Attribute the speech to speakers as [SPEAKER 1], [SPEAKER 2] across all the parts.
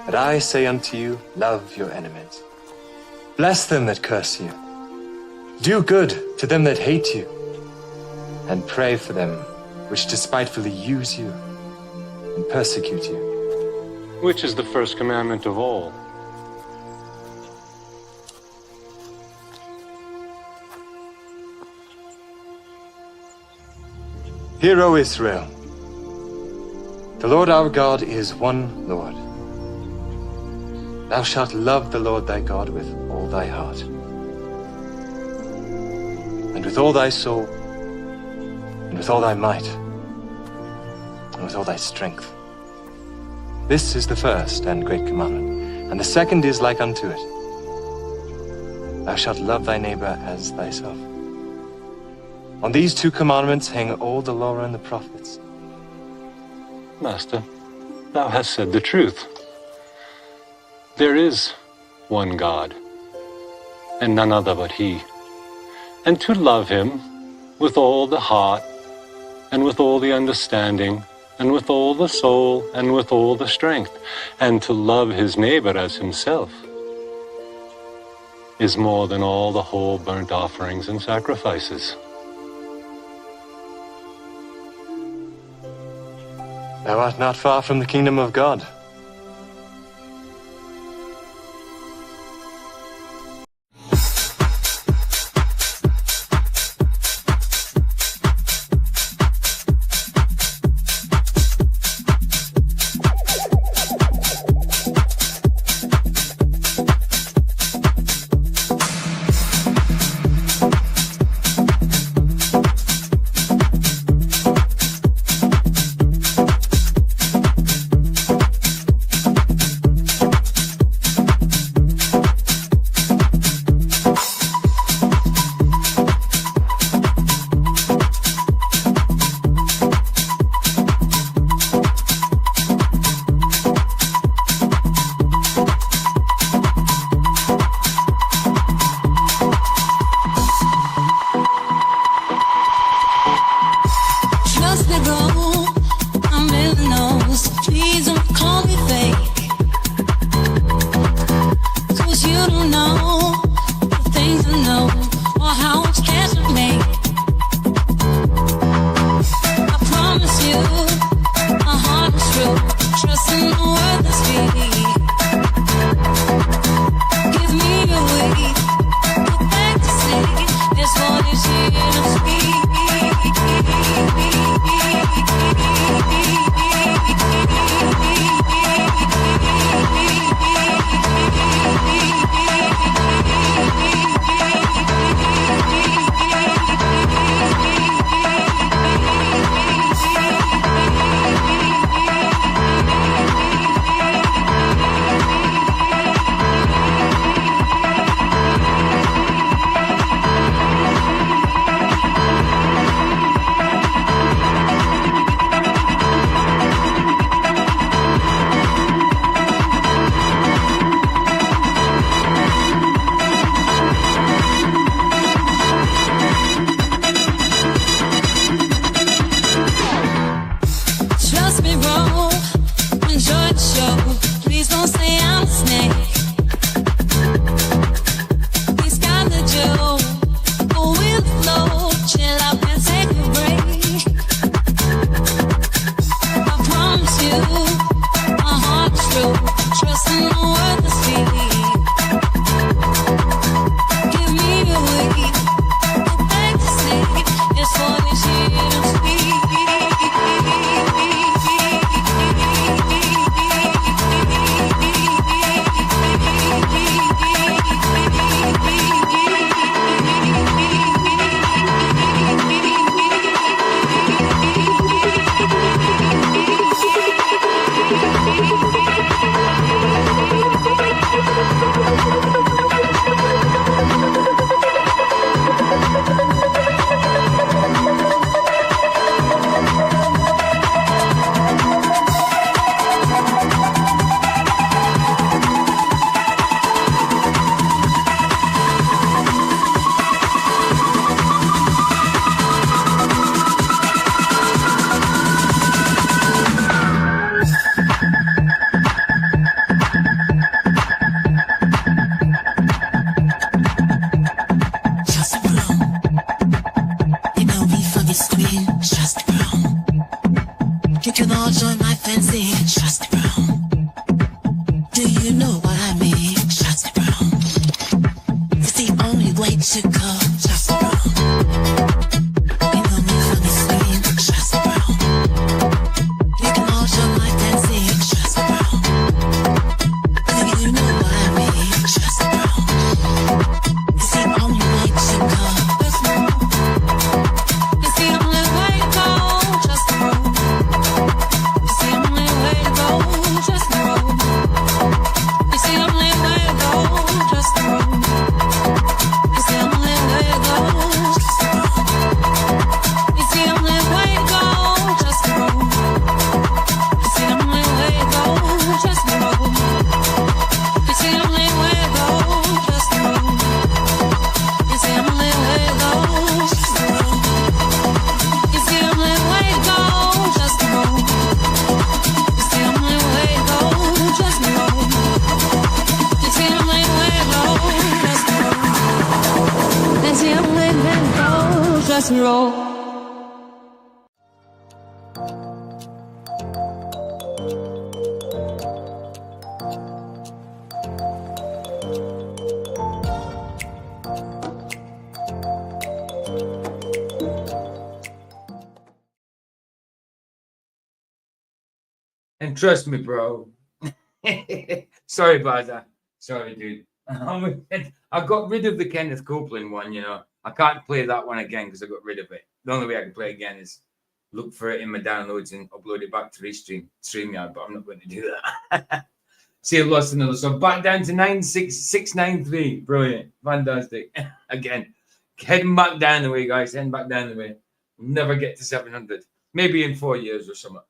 [SPEAKER 1] But I say unto you, love your enemies. Bless them that curse you. Do good to them that hate you. And pray for them which despitefully use you and persecute you.
[SPEAKER 2] Which is the first commandment of all?
[SPEAKER 1] Hear, O Israel, the Lord our God is one Lord. Thou shalt love the Lord thy God with all thy heart, and with all thy soul, and with all thy might, and with all thy strength. This is the first and great commandment, and the second is like unto it. Thou shalt love thy neighbor as thyself. On these two commandments hang all the law and the prophets.
[SPEAKER 2] Master, thou hast said the truth. There is one God, and none other but He. And to love Him with all the heart, and with all the understanding, and with all the soul, and with all the strength, and to love his neighbor as himself, is more than all the whole burnt offerings and sacrifices.
[SPEAKER 1] Thou art not far from the kingdom of God.
[SPEAKER 3] us roll.
[SPEAKER 4] And trust me, bro. Sorry, Baza. Sorry, dude. I got rid of the Kenneth Copeland one, you know. I can't play that one again because I got rid of it. The only way I can play it again is look for it in my downloads and upload it back to StreamYard, but I'm not going to do that. See, I lost another song. Back down to 96693. Brilliant. Fantastic. Again, heading back down the way, guys. Heading back down the way. We'll never get to 700. Maybe in 4 years or something.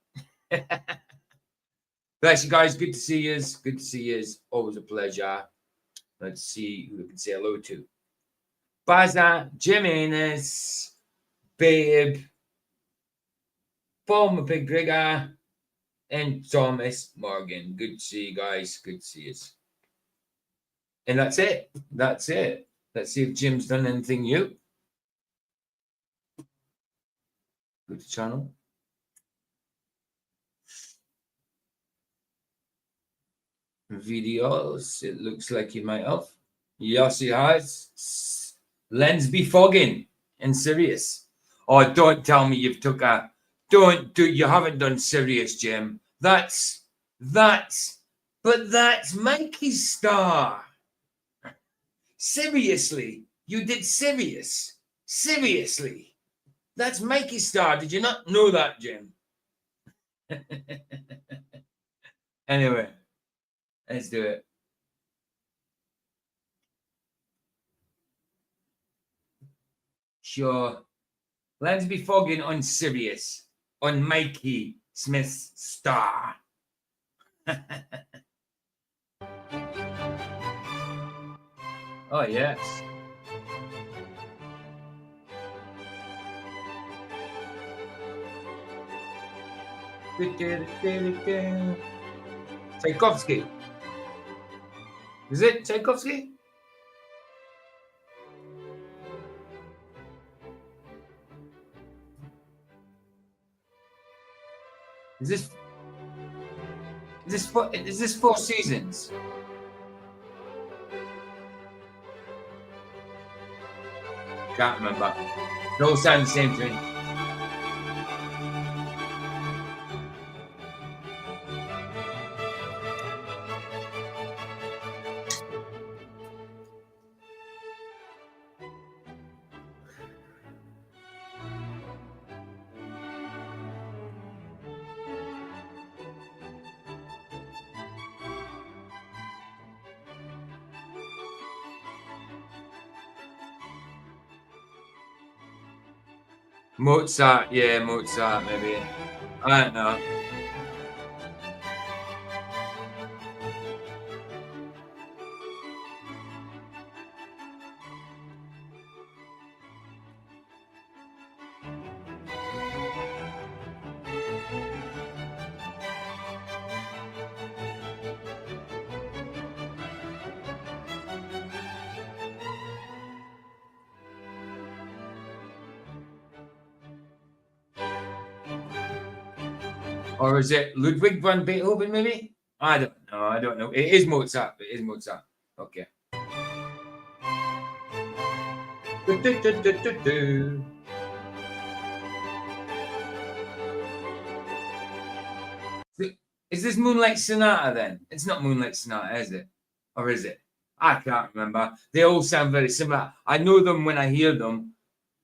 [SPEAKER 4] Bless you guys. Good to see you. Good to see you. Always a pleasure. Let's see who we can say hello to. Baza, Jimenez, Babe, Paul McGregor, and Thomas Morgan. Good to see you guys. Good to see you. And that's it. That's it. Let's see if Jim's done anything new. Go to channel. Videos. It looks like he might have. Yes, he has. Lens be fogging and serious. Oh, don't tell me you've took a. You haven't done serious, Jim. But that's Mikey's star. Seriously, you did serious. Seriously, that's Mikey's star. Did you not know that, Jim? Anyway. Let's do it. Sure. Let's be fogging on Sirius, on Mikey Smith's star. Oh, yes. Tchaikovsky. Is it Tchaikovsky? Is this Four Seasons? Can't remember. They all sound the same to me. Mozart, yeah, Mozart, maybe. I don't know. Or is it Ludwig van Beethoven, maybe? I don't know. I don't know. It is Mozart. It is Mozart. Okay. Is this Moonlight Sonata then? It's not Moonlight Sonata, is it? Or is it? I can't remember. They all sound very similar. I know them when I hear them,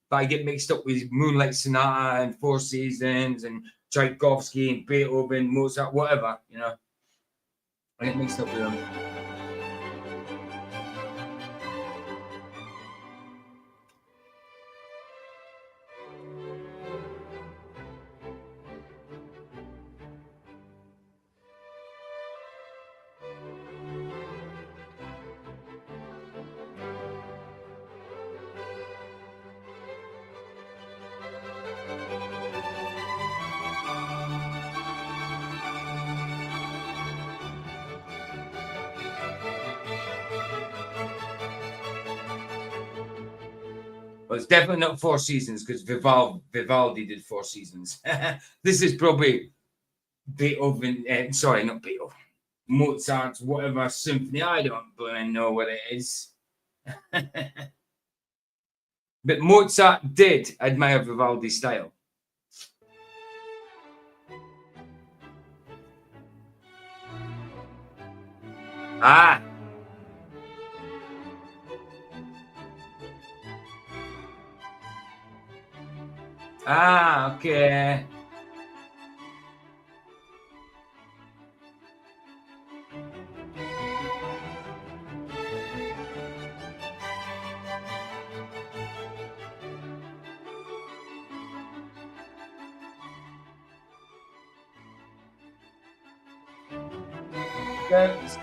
[SPEAKER 4] but I get mixed up with Moonlight Sonata and Four Seasons and Tchaikovsky and Beethoven, Mozart, whatever, you know. I get mixed up with them. Well, it's definitely not 4 seasons because Vivaldi did 4 seasons. This is probably Beethoven, sorry, not Beethoven, Mozart's whatever symphony. I don't bloody know what it is. But Mozart did admire Vivaldi's style. Ah. Ah, okay.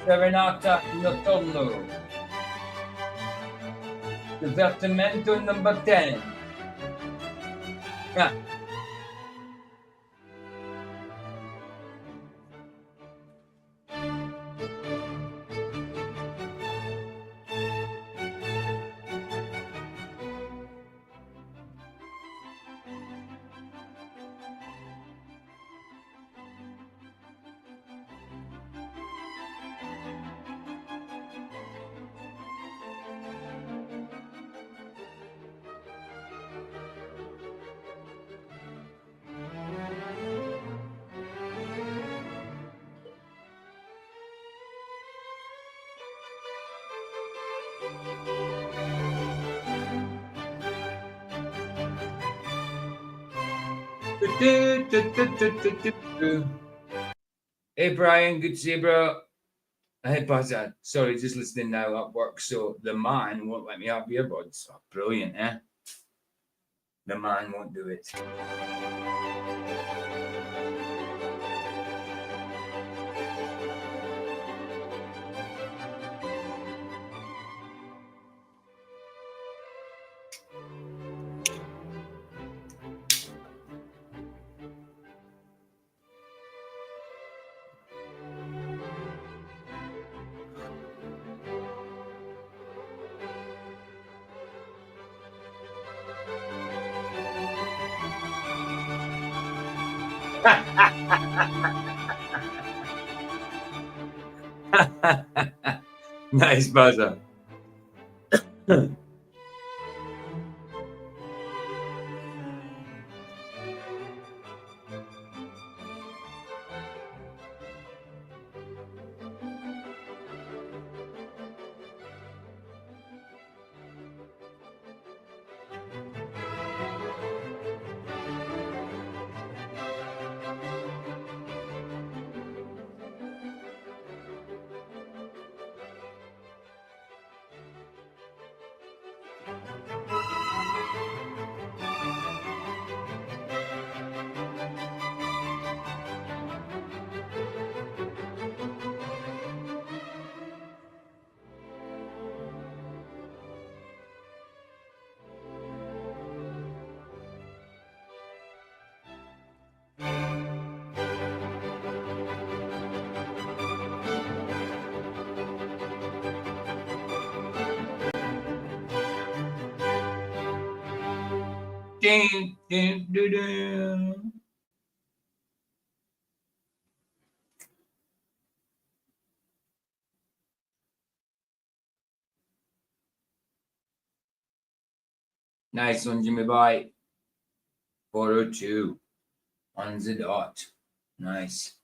[SPEAKER 4] Serenata Notturno. Divertimento number 10. Yeah. Hey Brian, good to see you, bro. Hey Buzzer, sorry, just listening now at work. So the man won't let me have earbuds. Oh, brilliant, eh? The man won't do it. Nice, Buzzer. Ding, ding, doo, doo. Nice one, Jimmy Boy. 402 on the dot. Nice.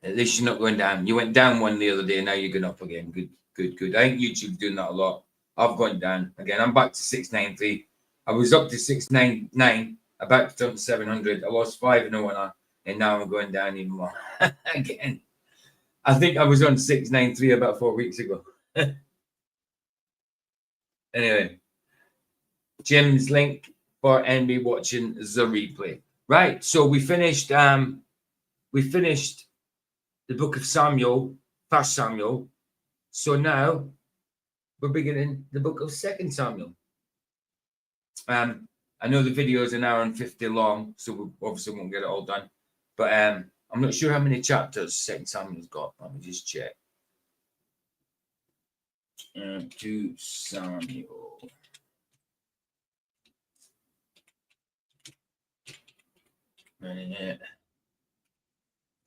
[SPEAKER 4] At least you're not going down. You went down one the other day, now you're going up again. Good, good, good. I think YouTube's doing that a lot. I've gone down again. I'm back to 693. I was up to 699, about to turn 700. I lost 5 and 0 and now I'm going down even more again. I think I was on 693 about 4 weeks ago. Anyway, Jim's link for NB watching the replay. Right, so we finished the book of Samuel, 1 Samuel. So now we're beginning the book of 2 Samuel. I know the video is an hour and 50 long, so we obviously won't get it all done. But I'm not sure how many chapters 2 Samuel's got. Let me just check. To Samuel.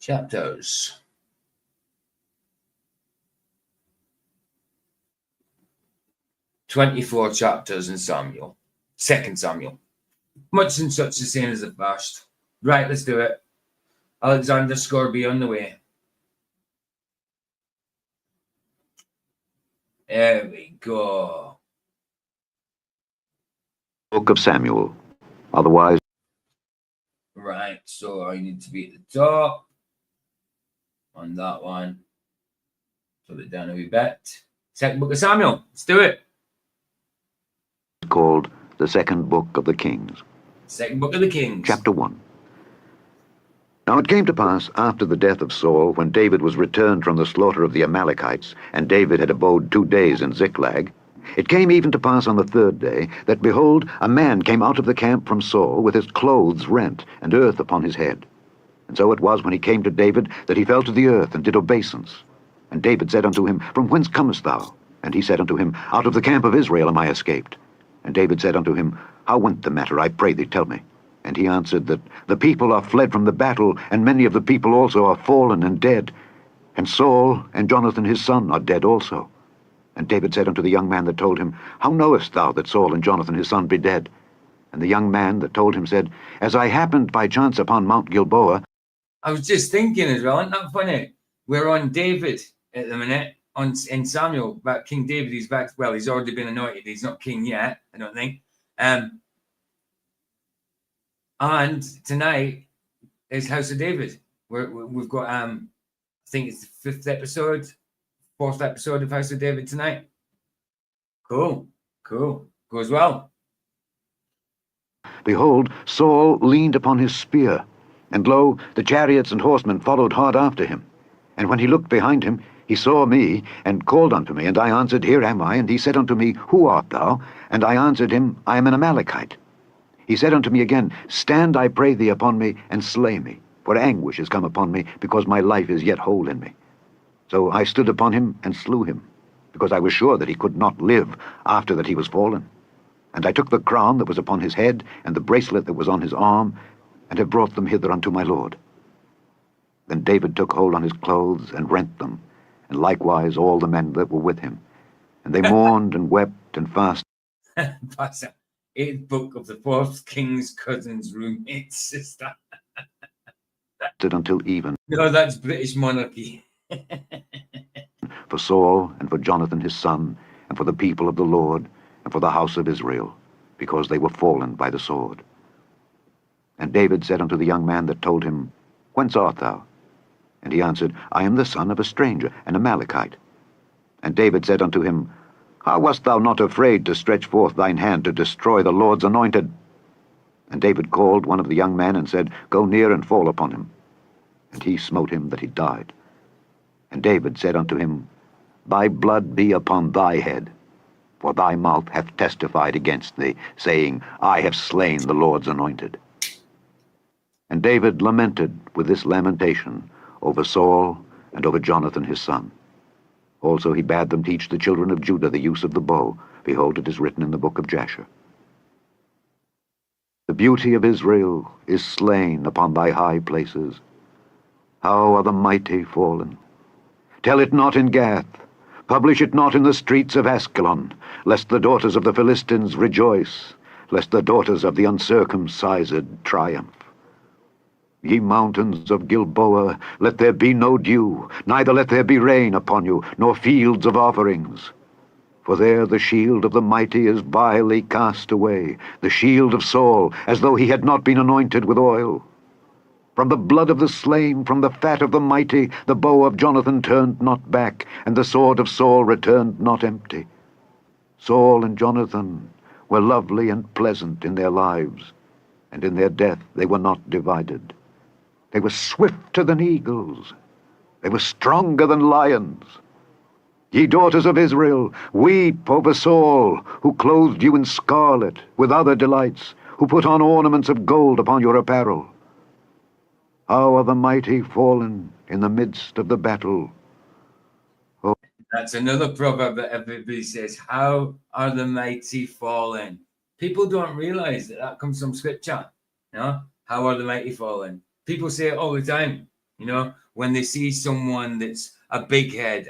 [SPEAKER 4] Chapters. "24 chapters in Samuel. 2nd Samuel. Much and such the same as the first. Right, let's do it. Alexander Scourby on the way. There we go.
[SPEAKER 3] Book of Samuel. Otherwise,
[SPEAKER 4] Right, so I need to be at the top on that one. Put it down a wee bit. 2nd book of Samuel. Let's do it.
[SPEAKER 3] called the second book of the Kings.
[SPEAKER 4] 2nd book of the Kings.
[SPEAKER 3] Chapter 1. Now it came to pass after the death of Saul, when David was returned from the slaughter of the Amalekites, and David had abode 2 days in Ziklag, it came even to pass on the 3rd day, that, behold, a man came out of the camp from Saul, with his clothes rent, and earth upon his head. And so it was, when he came to David, that he fell to the earth, and did obeisance. And David said unto him, From whence comest thou? And he said unto him, Out of the camp of Israel am I escaped. And David said unto him, How went the matter? I pray thee, tell me. And he answered, That the people are fled from the battle, and many of the people also are fallen and dead. And Saul and Jonathan his son are dead also. And David said unto the young man that told him, How knowest thou that Saul and Jonathan his son be dead? And the young man that told him said, As I happened by chance upon Mount Gilboa.
[SPEAKER 4] I was just thinking as well, isn't that funny? We're on David at the minute, in Samuel, about King David. He's back, well, he's already been anointed. He's not king yet, I don't think. And tonight is House of David. We've got, I think it's the 4th episode of House of David tonight. Cool. Goes well.
[SPEAKER 3] Behold, Saul leaned upon his spear, and lo, the chariots and horsemen followed hard after him. And when he looked behind him, he saw me, and called unto me, and I answered, Here am I. And he said unto me, Who art thou? And I answered him, I am an Amalekite. He said unto me again, Stand, I pray thee, upon me, and slay me, for anguish is come upon me, because my life is yet whole in me. So I stood upon him, and slew him, because I was sure that he could not live after that he was fallen. And I took the crown that was upon his head, and the bracelet that was on his arm, and have brought them hither unto my lord. Then David took hold on his clothes, and rent them, and likewise all the men that were with him. And they mourned and wept and fasted.
[SPEAKER 4] Pastor, 8th book of the 4th King's cousin's roommate sister.
[SPEAKER 3] Until even.
[SPEAKER 4] No, that's British monarchy.
[SPEAKER 3] For Saul, and for Jonathan his son, and for the people of the Lord, and for the house of Israel, because they were fallen by the sword. And David said unto the young man that told him, Whence art thou? And he answered, I am the son of a stranger, an Amalekite. And David said unto him, How wast thou not afraid to stretch forth thine hand to destroy the Lord's anointed? And David called one of the young men, and said, Go near and fall upon him. And he smote him that he died. And David said unto him, Thy blood be upon thy head, for thy mouth hath testified against thee, saying, I have slain the Lord's anointed. And David lamented with this lamentation over Saul and over Jonathan his son. Also he bade them teach the children of Judah the use of the bow. Behold, it is written in the book of Jasher. The beauty of Israel is slain upon thy high places. How are the mighty fallen? Tell it not in Gath, publish it not in the streets of Askelon, lest the daughters of the Philistines rejoice, lest the daughters of the uncircumcised triumph. Ye mountains of Gilboa, let there be no dew, neither let there be rain upon you, nor fields of offerings. For there the shield of the mighty is vilely cast away, the shield of Saul, as though he had not been anointed with oil. From the blood of the slain, from the fat of the mighty, the bow of Jonathan turned not back, and the sword of Saul returned not empty. Saul and Jonathan were lovely and pleasant in their lives, and in their death they were not divided. They were swifter than eagles. They were stronger than lions. Ye daughters of Israel, weep over Saul, who clothed you in scarlet, with other delights, who put on ornaments of gold upon your apparel. How are the mighty fallen in the midst of the battle? Oh.
[SPEAKER 4] That's another proverb that everybody says, how are the mighty fallen? People don't realize that that comes from scripture. You know, how are the mighty fallen? People say it all the time, you know, when they see someone that's a big head,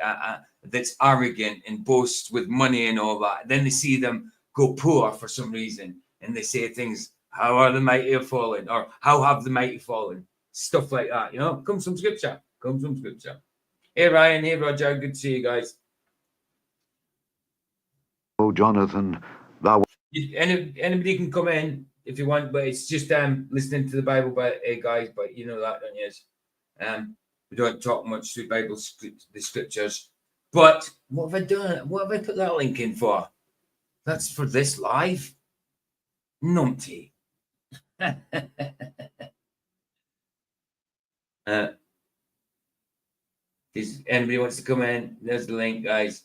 [SPEAKER 4] that's arrogant and boasts with money and all that. Then they see them go poor for some reason. And they say things, how are the mighty fallen? Or how have the mighty fallen? Stuff like that, you know, comes from scripture. Comes from scripture. Hey, Ryan. Hey, Roger. Good to see you guys.
[SPEAKER 3] Oh, Jonathan, thou...
[SPEAKER 4] Anybody can come in if you want, but it's just listening to the Bible by guys, but you know that, don't you? We don't talk much through Bible, the scriptures. But what have I done? What have I put that link in for? That's for this live. Numpty. If anybody wants to come in, there's the link, guys.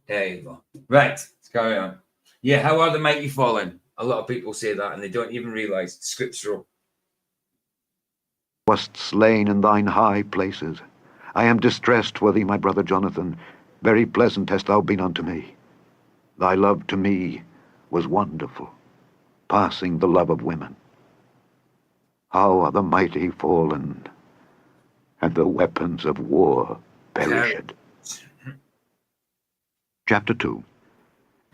[SPEAKER 4] There you go. Right, let's carry on. Yeah, how are the mighty fallen? A lot of people say that and they don't even realize it's scriptural.
[SPEAKER 3] Wast slain in thine high places. I am distressed for thee, my brother Jonathan. Very pleasant hast thou been unto me. Thy love to me was wonderful, passing the love of women. How are the mighty fallen, and the weapons of war perished. Chapter 2.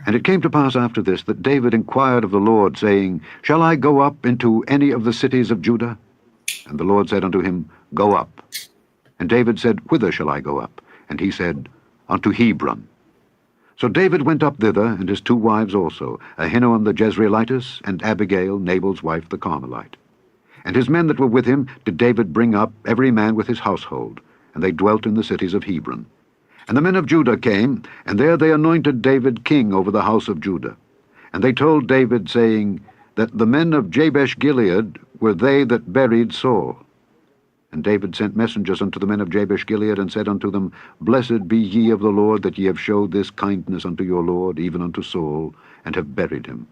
[SPEAKER 3] And it came to pass after this that David inquired of the Lord, saying, Shall I go up into any of the cities of Judah? And the Lord said unto him, Go up. And David said, Whither shall I go up? And he said, Unto Hebron. So David went up thither, and his 2 wives also, Ahinoam the Jezreelitess, and Abigail, Nabal's wife, the Carmelite. And his men that were with him did David bring up, every man with his household, and they dwelt in the cities of Hebron. And the men of Judah came, and there they anointed David king over the house of Judah. And they told David, saying, that the men of Jabesh-Gilead were they that buried Saul. And David sent messengers unto the men of Jabesh-Gilead, and said unto them, Blessed be ye of the Lord, that ye have showed this kindness unto your Lord, even unto Saul, and have buried him.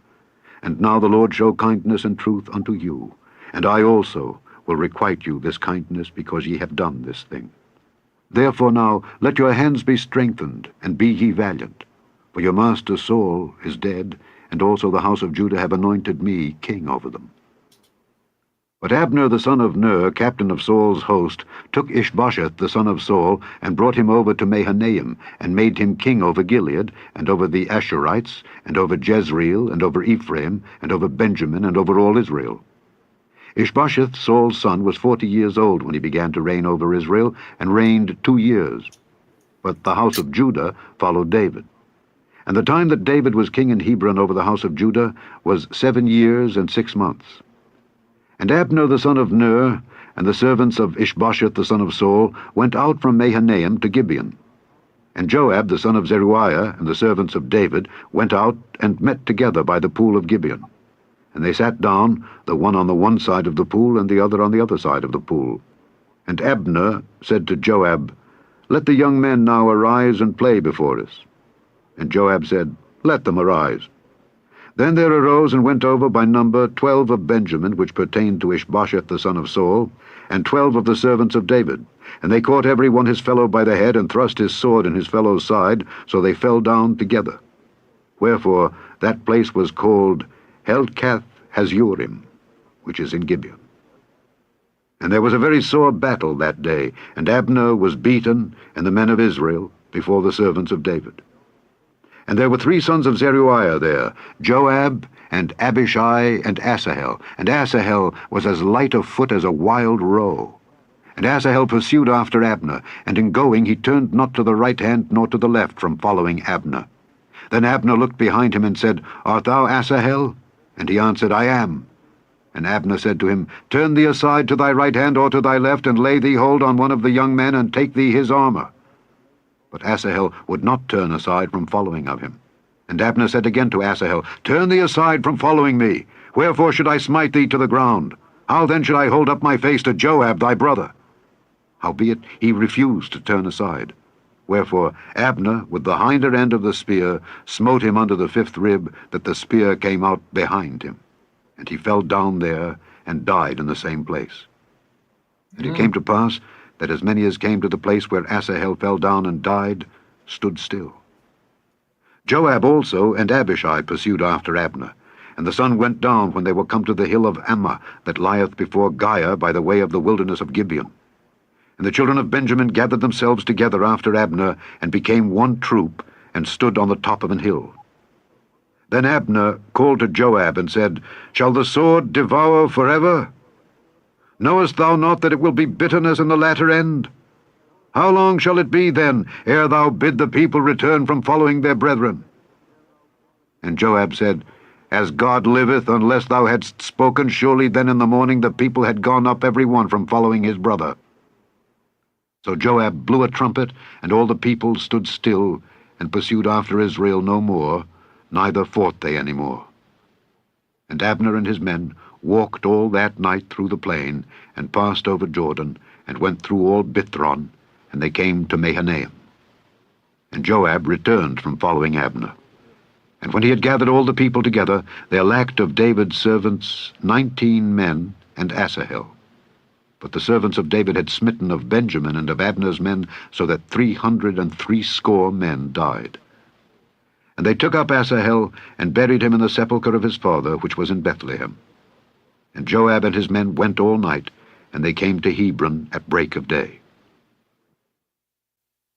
[SPEAKER 3] And now the Lord show kindness and truth unto you, and I also will requite you this kindness, because ye have done this thing. Therefore now let your hands be strengthened, and be ye valiant. For your master Saul is dead, and also the house of Judah have anointed me king over them. But Abner the son of Ner, captain of Saul's host, took Ishbosheth the son of Saul, and brought him over to Mahanaim, and made him king over Gilead, and over the Asherites, and over Jezreel, and over Ephraim, and over Benjamin, and over all Israel. Ishbosheth, Saul's son, was 40 years old when he began to reign over Israel, and reigned 2 years. But the house of Judah followed David. And the time that David was king in Hebron over the house of Judah was 7 years and 6 months. And Abner the son of Ner, and the servants of Ishbosheth the son of Saul, went out from Mahanaim to Gibeon. And Joab the son of Zeruiah, and the servants of David, went out and met together by the pool of Gibeon. And they sat down, the one on the one side of the pool, and the other on the other side of the pool. And Abner said to Joab, Let the young men now arise and play before us. And Joab said, Let them arise. Then there arose and went over by number 12 of Benjamin, which pertained to Ishbosheth the son of Saul, and 12 of the servants of David. And they caught every one his fellow by the head, and thrust his sword in his fellow's side, so they fell down together. Wherefore that place was called Helkath Hazurim, which is in Gibeon. And there was a very sore battle that day, and Abner was beaten, and the men of Israel, before the servants of David. And there were 3 sons of Zeruiah there, Joab, and Abishai, and Asahel. And Asahel was as light of foot as a wild roe. And Asahel pursued after Abner, and in going he turned not to the right hand nor to the left from following Abner. Then Abner looked behind him and said, Art thou Asahel? And he answered, I am. And Abner said to him, Turn thee aside to thy right hand or to thy left, and lay thee hold on one of the young men, and take thee his armor. But Asahel would not turn aside from following of him. And Abner said again to Asahel, Turn thee aside from following me. Wherefore should I smite thee to the ground? How then should I hold up my face to Joab thy brother? Howbeit he refused to turn aside. Wherefore Abner, with the hinder end of the spear, smote him under the 5th rib, that the spear came out behind him. And he fell down there, and died in the same place. And it came to pass, that as many as came to the place where Asahel fell down and died stood still. Joab also and Abishai pursued after Abner, and the sun went down when they were come to the hill of Ammah, that lieth before Giah by the way of the wilderness of Gibeon. And the children of Benjamin gathered themselves together after Abner, and became one troop, and stood on the top of an hill. Then Abner called to Joab, and said, Shall the sword devour forever? Knowest thou not that it will be bitterness in the latter end? How long shall it be, then, ere thou bid the people return from following their brethren? And Joab said, As God liveth, unless thou hadst spoken, surely then in the morning the people had gone up every one from following his brother. So Joab blew a trumpet, and all the people stood still, and pursued after Israel no more, neither fought they any more. And Abner and his men walked all that night through the plain, and passed over Jordan, and went through all Bithron, and they came to Mahanaim. And Joab returned from following Abner. And when he had gathered all the people together, there lacked of David's servants 19 men and Asahel. But the servants of David had smitten of Benjamin and of Abner's men, so that 360 men died. And they took up Asahel, and buried him in the sepulchre of his father, which was in Bethlehem. And Joab and his men went all night, and they came to Hebron at break of day.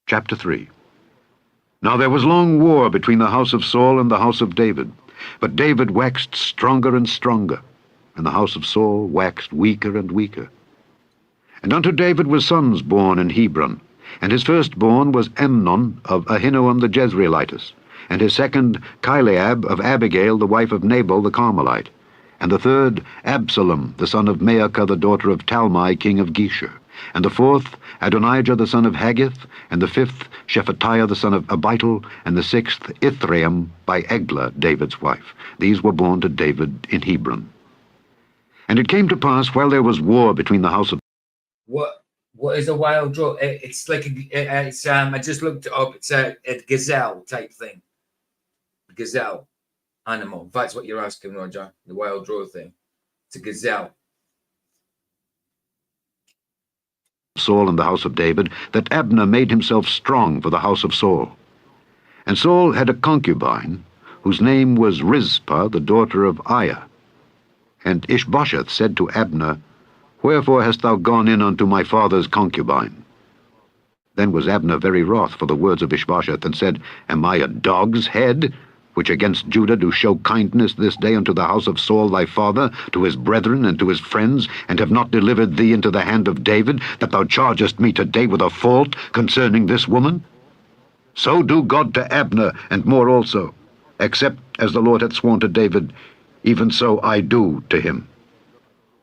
[SPEAKER 3] Chapter 3. Now there was long war between the house of Saul and the house of David, but David waxed stronger and stronger, and the house of Saul waxed weaker and weaker. And unto David were sons born in Hebron, and his firstborn was Amnon of Ahinoam the Jezreelitess, and his second Chileab of Abigail the wife of Nabal the Carmelite, and the third Absalom the son of Maacah the daughter of Talmai king of Geshur, and the fourth Adonijah the son of Haggith, and the fifth Shephatiah the son of Abital, and the sixth Ithream by Eglah David's wife. These were born to David in Hebron. And it came to pass, while there was war between the house of...
[SPEAKER 4] What is a wild draw? It's like I just looked it up. It's a gazelle type thing. Gazelle animal. If that's what you're asking, Roger. The wild draw thing. It's a gazelle.
[SPEAKER 3] Saul and the house of David, that Abner made himself strong for the house of Saul. And Saul had a concubine, whose name was Rizpah, the daughter of Aiah. And Ishbosheth said to Abner, Wherefore hast thou gone in unto my father's concubine? Then was Abner very wroth for the words of Ishbosheth, and said, Am I a dog's head, which against Judah do show kindness this day unto the house of Saul thy father, to his brethren and to his friends, and have not delivered thee into the hand of David, that thou chargest me today with a fault concerning this woman? So do God to Abner, and more also, except as the Lord hath sworn to David, even so I do to him,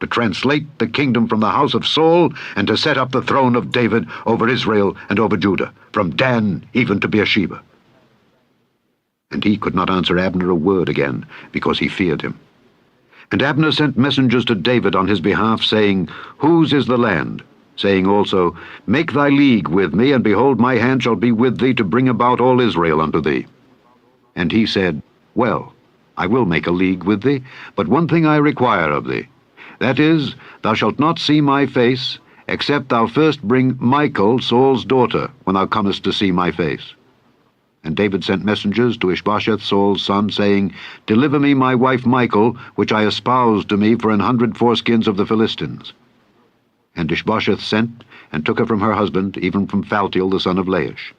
[SPEAKER 3] to translate the kingdom from the house of Saul, and to set up the throne of David over Israel and over Judah, from Dan even to Beersheba. And he could not answer Abner a word again, because he feared him. And Abner sent messengers to David on his behalf, saying, Whose is the land? Saying also, Make thy league with me, and behold, my hand shall be with thee to bring about all Israel unto thee. And he said, Well, I will make a league with thee, but one thing I require of thee. That is, thou shalt not see my face, except thou first bring Michal, Saul's daughter, when thou comest to see my face. And David sent messengers to Ishbosheth, Saul's son, saying, Deliver me my wife Michal, which I espoused to me for 100 foreskins of the Philistines. And Ishbosheth sent, and took her from her husband, even from Phaltiel the son of Laish.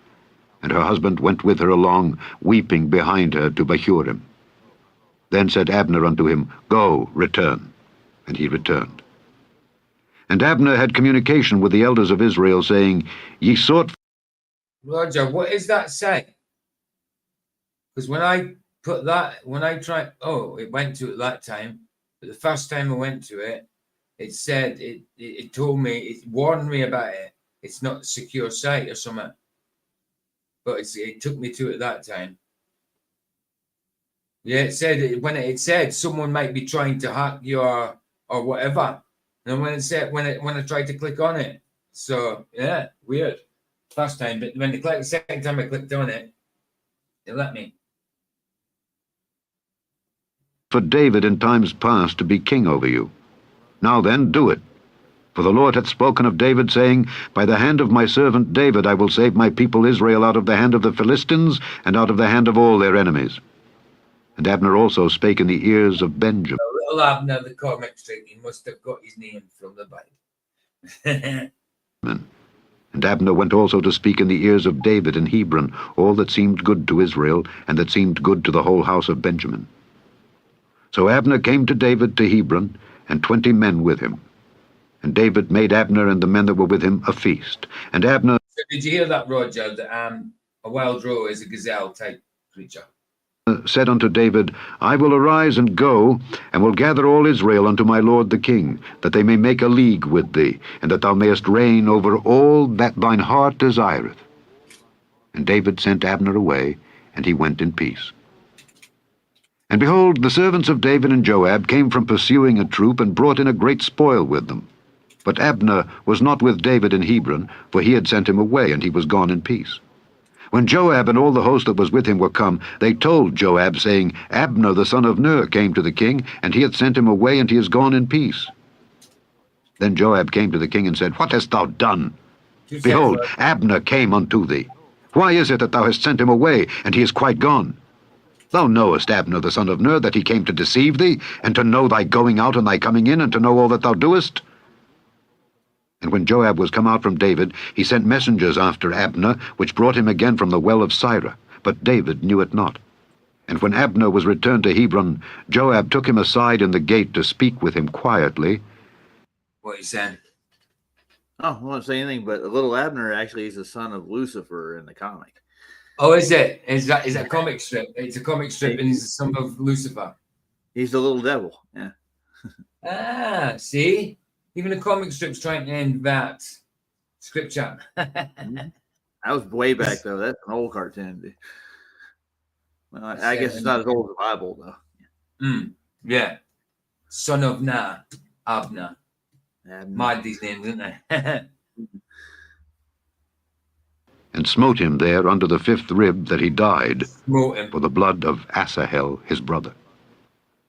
[SPEAKER 3] And her husband went with her along, weeping behind her to Bahurim. Then said Abner unto him, Go, return. And he returned. And Abner had communication with the elders of Israel, saying, Ye sought...
[SPEAKER 4] Roger, what does that say? Because when I put that, when I tried, it went to it that time, but the first time I went to it, it said, it told me, it warned me about it. It's not a secure site or something. But it took me to it that time. Yeah, it said, when it said someone might be trying to hack your, or whatever. And when it said, when I tried to click on it. So, yeah, weird. First time, but when the second time I clicked on it, it let me.
[SPEAKER 3] For David in times past to be king over you. Now then, do it. For the Lord hath spoken of David, saying, By the hand of my servant David I will save my people Israel out of the hand of the Philistines, and out of the hand of all their enemies. And Abner also spake in the ears of Benjamin.
[SPEAKER 4] Little Abner, the comic strip, he must have got his name from the Bible.
[SPEAKER 3] And Abner went also to speak in the ears of David in Hebron all that seemed good to Israel, and that seemed good to the whole house of Benjamin. So Abner came to David to Hebron, and 20 men with him. And David made Abner and the men that were with him a feast. And Abner...
[SPEAKER 4] So did you hear that, Roger, that a wild roe is a gazelle type creature?
[SPEAKER 3] said unto David, I will arise and go, and will gather all Israel unto my lord the king, that they may make a league with thee, and that thou mayest reign over all that thine heart desireth. And David sent Abner away, and he went in peace. And behold, the servants of David and Joab came from pursuing a troop, and brought in a great spoil with them. But Abner was not with David in Hebron, for he had sent him away, and he was gone in peace. When Joab and all the host that was with him were come, they told Joab, saying, Abner the son of Ner came to the king, and he hath sent him away, and he is gone in peace. Then Joab came to the king and said, What hast thou done? Behold, Abner came unto thee. Why is it that thou hast sent him away, and he is quite gone? Thou knowest Abner the son of Ner, that he came to deceive thee, and to know thy going out and thy coming in, and to know all that thou doest. And when Joab was come out from David, he sent messengers after Abner, which brought him again from the well of Sirah. But David knew it not. And when Abner was returned to Hebron, Joab took him aside in the gate to speak with him quietly.
[SPEAKER 4] What he said?
[SPEAKER 5] Oh, I won't say anything, but little Abner actually is the son of Lucifer in the comic.
[SPEAKER 4] Oh, is it? Is that a comic strip? It's a comic strip, and he's the son of Lucifer.
[SPEAKER 5] He's the little devil, yeah.
[SPEAKER 4] See? Even the comic strip's trying to invert scripture.
[SPEAKER 5] That was way back, though. That's an old cartoon. Well, I guess it's not as old as the Bible, though.
[SPEAKER 4] Yeah. Son of Na, Abner.
[SPEAKER 5] Abner.
[SPEAKER 4] Mad these names, isn't they?
[SPEAKER 3] And smote him there under the 5th rib, that he died,
[SPEAKER 4] Smote him.
[SPEAKER 3] for the blood of Asahel his brother.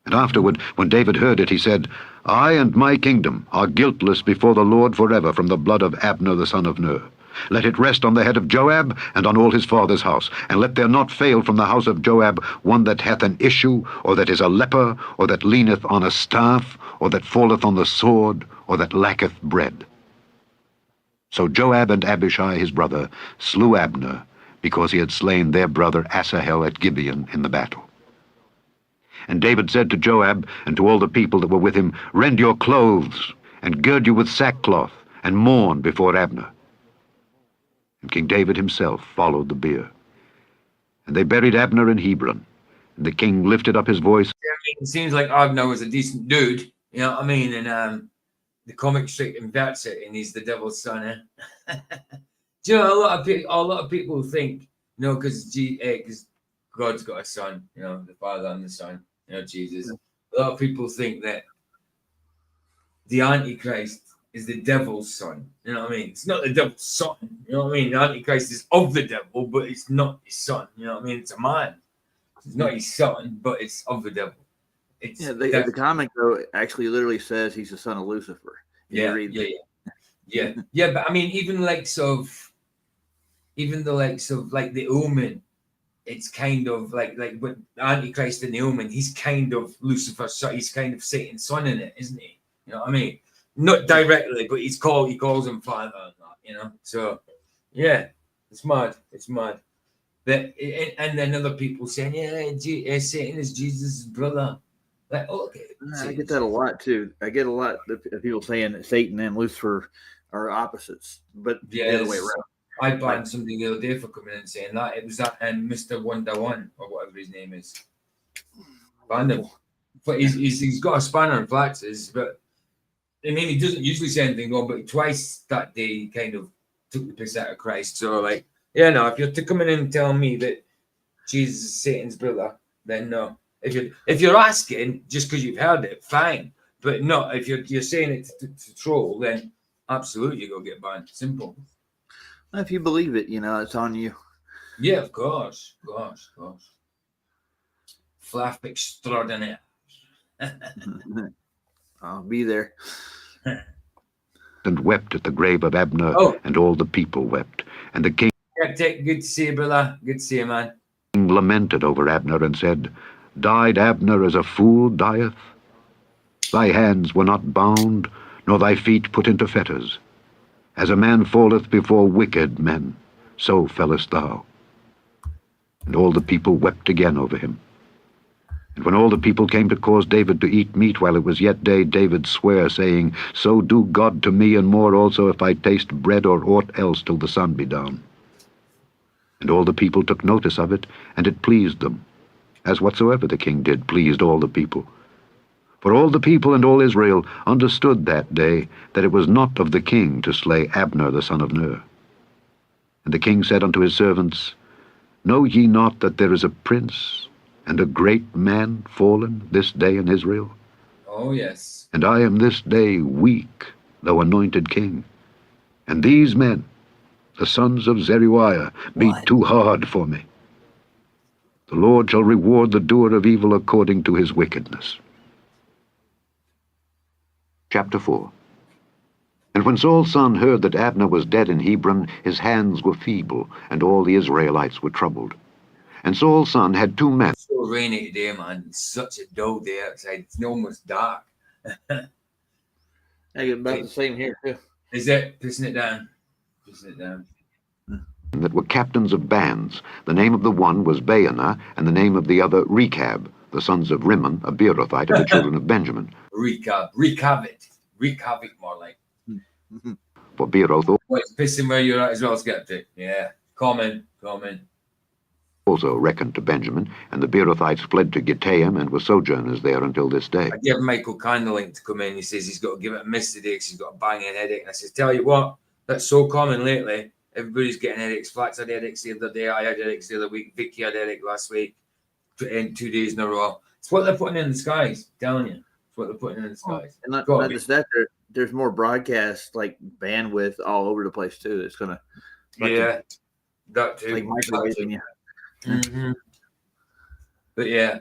[SPEAKER 3] And afterward, when David heard it, he said, I and my kingdom are guiltless before the Lord forever from the blood of Abner the son of Ner. Let it rest on the head of Joab and on all his father's house, and let there not fail from the house of Joab one that hath an issue, or that is a leper, or that leaneth on a staff, or that falleth on the sword, or that lacketh bread. So Joab and Abishai his brother slew Abner, because he had slain their brother Asahel at Gibeon in the battle. And David said to Joab and to all the people that were with him, Rend your clothes, and gird you with sackcloth, and mourn before Abner. And King David himself followed the bier. And they buried Abner in Hebron. And the king lifted up his voice.
[SPEAKER 4] It seems like Abner was a decent dude, you know what I mean? And the comic strip inverts it, and he's the devil's son. Do you know, a lot of people think, you know, because God's got a son, you know, the Father and the Son, you know, Jesus. A lot of people think that the Antichrist is the devil's son. You know what I mean? It's not the devil's son. You know what I mean? The Antichrist is of the devil, but it's not his son. You know what I mean? It's a man. It's not his son, but it's of the devil. It's
[SPEAKER 5] the comic, though, actually literally says he's the son of Lucifer.
[SPEAKER 4] Yeah. But I mean, even the likes of like the Omen, it's kind of like with Antichrist and the Omen, he's kind of Lucifer's son. He's kind of Satan's son in it, isn't he? You know what I mean? Not directly, but he calls him father and that, you know. So yeah, it's mad. It's mad. And then other people saying, Satan is Jesus' brother. Like, okay.
[SPEAKER 5] I get that a lot too. I get a lot of people saying that Satan and Lucifer are opposites, but the other way around.
[SPEAKER 4] I banned somebody the other day for coming in and saying that. It was that and Mr. Wonder One, or whatever his name is. Banned him. But he's got a spanner and flexes, but I mean, he doesn't usually say anything wrong, but twice that day he kind of took the piss out of Christ. So, like, yeah, no, if you're to come in and tell me that Jesus is Satan's brother, then no. If you're asking just because you've heard it, fine. But no, if you're saying it to troll, then absolutely you're going to get banned. Simple.
[SPEAKER 5] If you believe it, you know, it's on you.
[SPEAKER 4] Yeah, of course. Flaff extraordinaire.
[SPEAKER 5] I'll be there.
[SPEAKER 3] and wept at the grave of Abner,
[SPEAKER 4] Oh.
[SPEAKER 3] and all the people wept. And the king
[SPEAKER 4] Yeah, good to see you, brother. Good to see you, man.
[SPEAKER 3] lamented over Abner, and said, Died Abner as a fool dieth? Thy hands were not bound, nor thy feet put into fetters. As a man falleth before wicked men, so fellest thou. And all the people wept again over him. And when all the people came to cause David to eat meat while it was yet day, David sware, saying, So do God to me, and more also, if I taste bread or aught else till the sun be down. And all the people took notice of it, and it pleased them, as whatsoever the king did pleased all the people. For all the people and all Israel understood that day that it was not of the king to slay Abner the son of Ner. And the king said unto his servants, Know ye not that there is a prince and a great man fallen this day in Israel?
[SPEAKER 4] Oh, yes.
[SPEAKER 3] And I am this day weak, though anointed king. And these men, the sons of Zeruiah, be too hard for me. The Lord shall reward the doer of evil according to his wickedness. Chapter 4. And when Saul's son heard that Abner was dead in Hebron, his hands were feeble, and all the Israelites were troubled. And Saul's son had 2 men.
[SPEAKER 4] It's so rainy today, man. It's such a dull day outside. It's almost dark.
[SPEAKER 5] I get about the same here, too.
[SPEAKER 4] Is it? Pissing it down. Pissing it down.
[SPEAKER 3] That were captains of bands. The name of the one was Baanah, and the name of the other Rechab, the sons of Rimmon, a Beerothite of the children of Benjamin.
[SPEAKER 4] Recab more like.
[SPEAKER 3] For Beeroth
[SPEAKER 4] Well, it's pissing where you're at as well, Skeptic. Yeah. Comment.
[SPEAKER 3] also reckoned to Benjamin, and the Beerothites fled to Gittaim and were sojourners there until this day.
[SPEAKER 4] I gave Michael Candlelink to come in. He says he's got to give it a miss today because he's got a banging headache. And I says, tell you what, that's so common lately. Everybody's getting headaches. Flats had headaches the other day. I had headaches the other week. Vicky had headache last week. In 2 days in a row. It's what they're putting in the skies. I'm telling you. It's what they're putting in the skies.
[SPEAKER 5] And not just that, there's more broadcast like bandwidth all over the place too. It's gonna
[SPEAKER 4] that too.
[SPEAKER 5] Like microwaving you.
[SPEAKER 4] Mm-hmm. But yeah,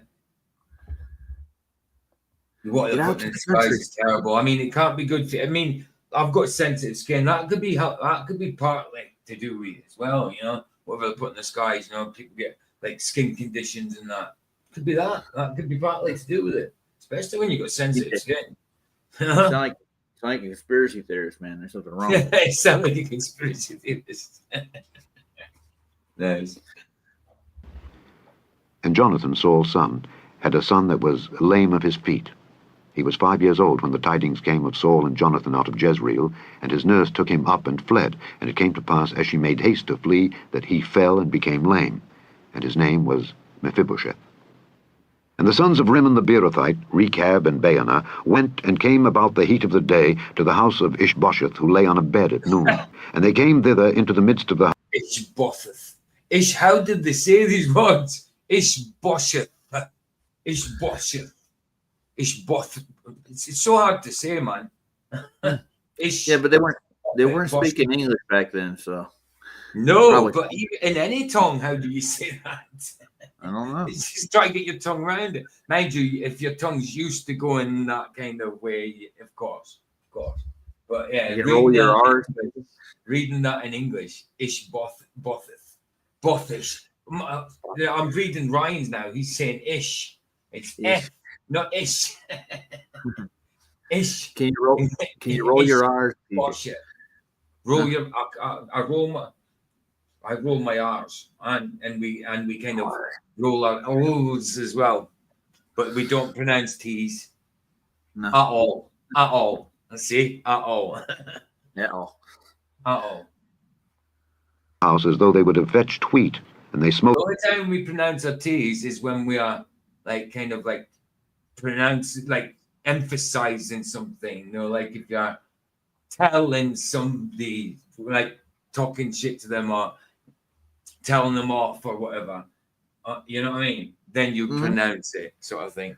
[SPEAKER 4] what they're putting in the skies is terrible. I mean, it can't be good for. I mean, I've got sensitive skin. That could be partly to do with it as well. You know, whatever they put in the skies. You know, people get like skin conditions and that. Could be that. That could be partly to do with it, especially when you've got sensitive skin.
[SPEAKER 5] It's like a conspiracy theorist, man. There's something wrong.
[SPEAKER 4] Yeah, it sounds like a conspiracy theorist. Nice.
[SPEAKER 3] And Jonathan, Saul's son, had a son that was lame of his feet. He was 5 years old when the tidings came of Saul and Jonathan out of Jezreel, and his nurse took him up and fled. And it came to pass, as she made haste to flee, that he fell and became lame. And his name was Mephibosheth. And the sons of Rimmon the Beerothite, Rechab and Baanah, went and came about the heat of the day to the house of Ishbosheth, who lay on a bed at noon. And they came thither into the midst of the
[SPEAKER 4] Ishbosheth. How did they say these words? Ishbosheth. Ishbosheth. Ishbosheth. It's so hard to say, man.
[SPEAKER 5] Yeah, but they weren't speaking English back then, so.
[SPEAKER 4] No,
[SPEAKER 5] Probably.
[SPEAKER 4] but even in any tongue, how do you say that?
[SPEAKER 5] I don't know.
[SPEAKER 4] It's just try to get your tongue around it. Mind you, if your tongue's used to going that kind of way, of course. But yeah,
[SPEAKER 5] You can roll your R's.
[SPEAKER 4] reading that in English, Bothish. I'm reading Ryan's now. He's saying ish. It's F, not ish. Ish.
[SPEAKER 5] Can you roll your R's?
[SPEAKER 4] Bosh it. Roll your. I roll my R's, and we kind of roll our O's as well, but we don't pronounce T's
[SPEAKER 5] No.
[SPEAKER 4] at all. Let's see, at all.
[SPEAKER 5] At all.
[SPEAKER 3] house as though they would have fetched wheat, and they smote.
[SPEAKER 4] The only time we pronounce our T's is when we are like kind of like emphasizing something, you know, like if you're telling somebody, like talking shit to them or telling them off or whatever, you know what I mean? Then you pronounce it, sort of thing.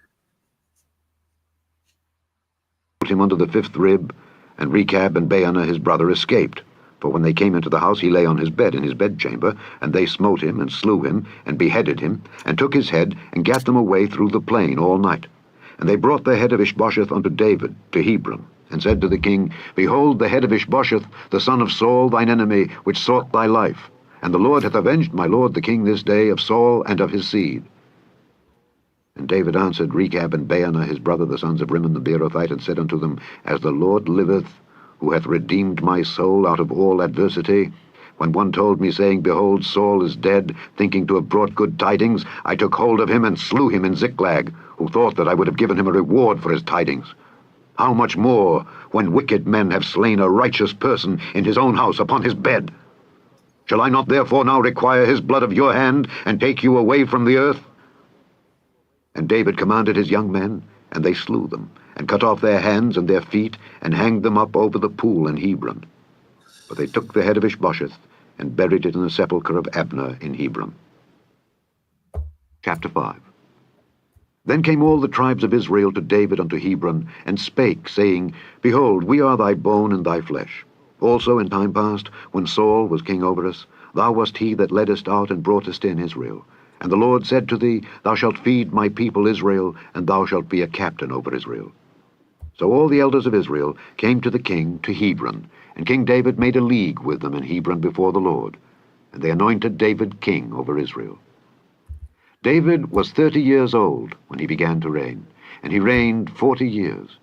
[SPEAKER 3] Put him under the 5th rib, and Rechab and Baanah his brother escaped. For when they came into the house, he lay on his bed in his bedchamber, and they smote him, and slew him, and beheaded him, and took his head, and gat them away through the plain all night. And they brought the head of Ishbosheth unto David to Hebron, and said to the king, Behold, the head of Ishbosheth, the son of Saul, thine enemy, which sought thy life. And the Lord hath avenged my lord the king this day of Saul and of his seed. And David answered Rechab and Baanah his brother, the sons of Rimmon the Beerothite, and said unto them, As the Lord liveth, who hath redeemed my soul out of all adversity, when one told me, saying, Behold, Saul is dead, thinking to have brought good tidings, I took hold of him and slew him in Ziklag, who thought that I would have given him a reward for his tidings. How much more, when wicked men have slain a righteous person in his own house upon his bed? Shall I not therefore now require his blood of your hand, and take you away from the earth? And David commanded his young men, and they slew them, and cut off their hands and their feet, and hanged them up over the pool in Hebron. But they took the head of Ishbosheth, and buried it in the sepulchre of Abner in Hebron. Chapter 5. Then came all the tribes of Israel to David unto Hebron, and spake, saying, Behold, we are thy bone and thy flesh. Also in time past, when Saul was king over us, thou wast he that leddest out and broughtest in Israel. And the Lord said to thee, Thou shalt feed my people Israel, and thou shalt be a captain over Israel. So all the elders of Israel came to the king to Hebron, and King David made a league with them in Hebron before the Lord. And they anointed David king over Israel. David was 30 years old when he began to reign, and he reigned 40 years.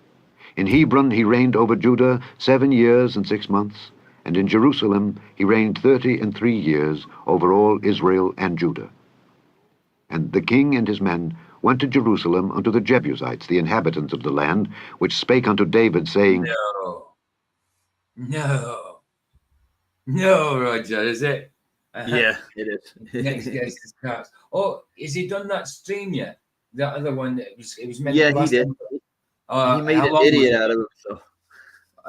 [SPEAKER 3] In Hebron he reigned over Judah 7 years and 6 months, and in Jerusalem he reigned 33 years over all Israel and Judah. And the king and his men went to Jerusalem unto the Jebusites, the inhabitants of the land, which spake unto David, saying,
[SPEAKER 4] No, Roger, is it?
[SPEAKER 5] Yeah, it is.
[SPEAKER 4] Next guest is Cox. Oh, has he done that stream yet? The other one that it was meant
[SPEAKER 5] Yeah,
[SPEAKER 4] to
[SPEAKER 5] he
[SPEAKER 4] last
[SPEAKER 5] did.
[SPEAKER 4] time.
[SPEAKER 5] He made
[SPEAKER 4] How
[SPEAKER 5] an
[SPEAKER 4] long was
[SPEAKER 5] idiot
[SPEAKER 4] it?
[SPEAKER 5] out of it. So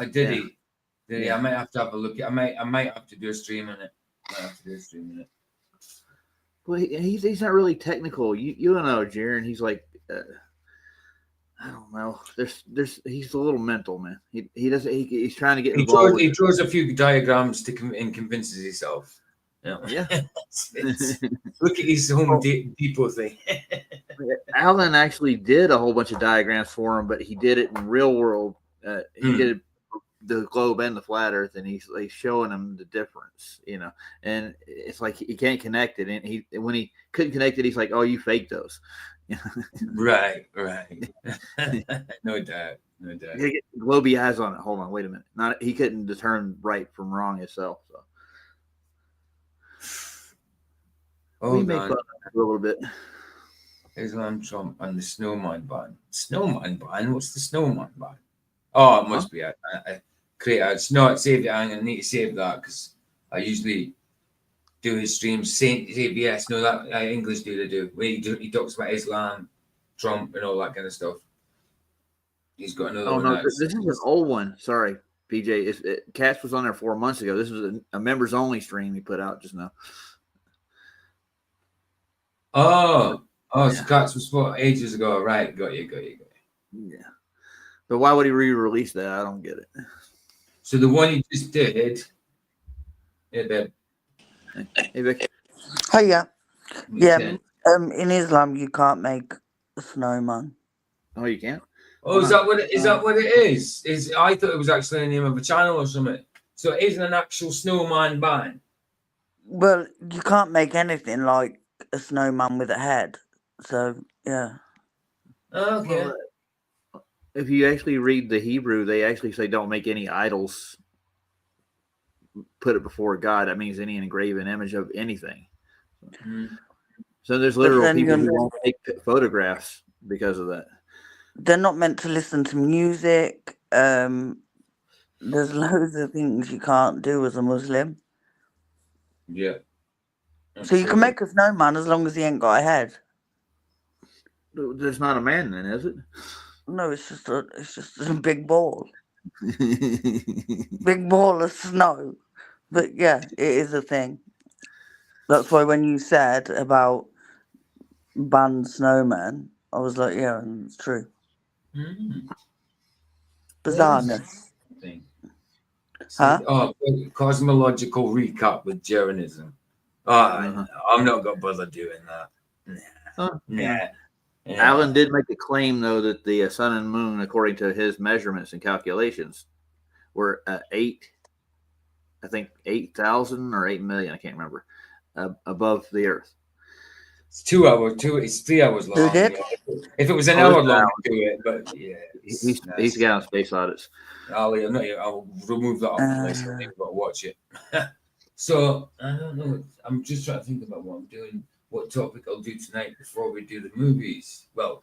[SPEAKER 4] Did
[SPEAKER 5] Yeah.
[SPEAKER 4] he? Did he?
[SPEAKER 5] Yeah.
[SPEAKER 4] I might have to have a look. I might have to do a stream on it.
[SPEAKER 5] well, he's not really technical. You don't know, Jaron. He's like, I don't know. He's a little mental, man. He doesn't. He's trying to get involved.
[SPEAKER 4] He draws a few diagrams and convinces himself.
[SPEAKER 5] Yeah.
[SPEAKER 4] Look at his Home Depot thing.
[SPEAKER 5] Alan actually did a whole bunch of diagrams for him, but he did it in real world. He did the globe and the flat Earth, and he's like showing him the difference, And it's like he can't connect it, and when he couldn't connect it, he's like, "Oh, you faked those."
[SPEAKER 4] Right. No doubt.
[SPEAKER 5] Globey eyes on it. Hold on, wait a minute. He couldn't determine right from wrong himself. So. We make fun of it a little bit.
[SPEAKER 4] Islam, Trump, and the snowman ban. Snowman ban? What's the snowman ban? Oh, it must be a create a. No, it saved it. I'm gonna need to save that because I usually do his streams. Saint ABS, no, that English dude I do. Where he talks about Islam, Trump, and all that kind of stuff. He's got another one.
[SPEAKER 5] No, this is an old one. Sorry, PJ. Katz was on there 4 months ago. This was a members only stream he put out just now.
[SPEAKER 4] Oh, so Katz was ages ago. Right, got you.
[SPEAKER 5] Yeah. But why would he re-release that? I don't get it.
[SPEAKER 4] So the one he just did. Yeah, babe.
[SPEAKER 5] Hey, Vic.
[SPEAKER 6] Oh, yeah. Yeah. In Islam, you can't make a snowman.
[SPEAKER 5] Oh, you can't?
[SPEAKER 4] Oh, is that what it is? I thought it was actually the name of a channel or something. So it isn't an actual snowman ban.
[SPEAKER 6] Well, you can't make anything like a snowman with a head. So, yeah.
[SPEAKER 4] Okay.
[SPEAKER 5] Well, if you actually read the Hebrew, they actually say don't make any idols. Put it before God. That means any engraven image of anything. So there's literal people who won't take photographs because of that.
[SPEAKER 6] They're not meant to listen to music. There's loads of things you can't do as a Muslim.
[SPEAKER 4] Yeah.
[SPEAKER 6] So you can make a snowman as long as he ain't got a head.
[SPEAKER 5] There's not a man then, is it?
[SPEAKER 6] No, it's just a big ball. Big ball of snow. But yeah, it is a thing. That's why when you said about banned snowmen, I was like, yeah, it's true. Bizarreness.
[SPEAKER 4] Huh? Oh, cosmological recap with Jeranism. I'm not going to bother doing that. Nah. Yeah.
[SPEAKER 5] Alan did make a claim, though, that the sun and moon, according to his measurements and calculations, were 8,000 or 8 million, I can't remember, above the Earth.
[SPEAKER 4] It's 2 hours. It's 3 hours long.
[SPEAKER 6] did?
[SPEAKER 4] Yeah. If it was an
[SPEAKER 5] Oh,
[SPEAKER 4] hour
[SPEAKER 5] it's
[SPEAKER 4] long,
[SPEAKER 5] an
[SPEAKER 4] I'd do it. But yeah,
[SPEAKER 5] He's got on space audits.
[SPEAKER 4] I'll remove that off the list. I think I've got to watch it. So I don't know. I'm just trying to think about what I'm doing, what topic I'll do tonight before we do the movies. Well,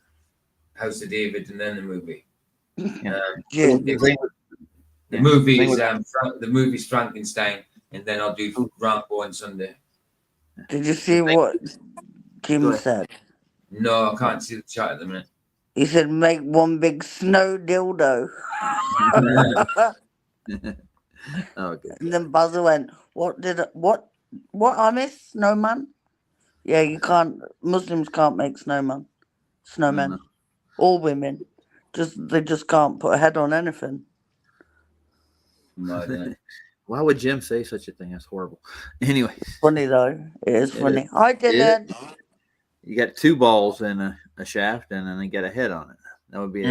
[SPEAKER 4] House of David and then the movie.
[SPEAKER 5] Yeah.
[SPEAKER 6] Yeah.
[SPEAKER 4] The movie's Frankenstein, and then I'll do Rambo on Sunday.
[SPEAKER 6] Did you see what
[SPEAKER 5] Go
[SPEAKER 6] Jim
[SPEAKER 5] ahead.
[SPEAKER 6] said?
[SPEAKER 4] No, I can't see the chat at the minute.
[SPEAKER 6] He said, "Make one big snow dildo."
[SPEAKER 5] Oh, good.
[SPEAKER 6] And then Buzzer went, what I miss? Snowman? Yeah, you can't, Muslims can't make snowmen.
[SPEAKER 5] No.
[SPEAKER 6] All women. They just can't put a head on anything.
[SPEAKER 4] No, I didn't.
[SPEAKER 5] Why would Jim say such a thing? That's horrible. Anyway,
[SPEAKER 6] Funny though. It is
[SPEAKER 5] It
[SPEAKER 6] funny.
[SPEAKER 5] is.
[SPEAKER 6] I didn't.
[SPEAKER 5] you got 2 balls in a shaft, and then you got a head on it. That would be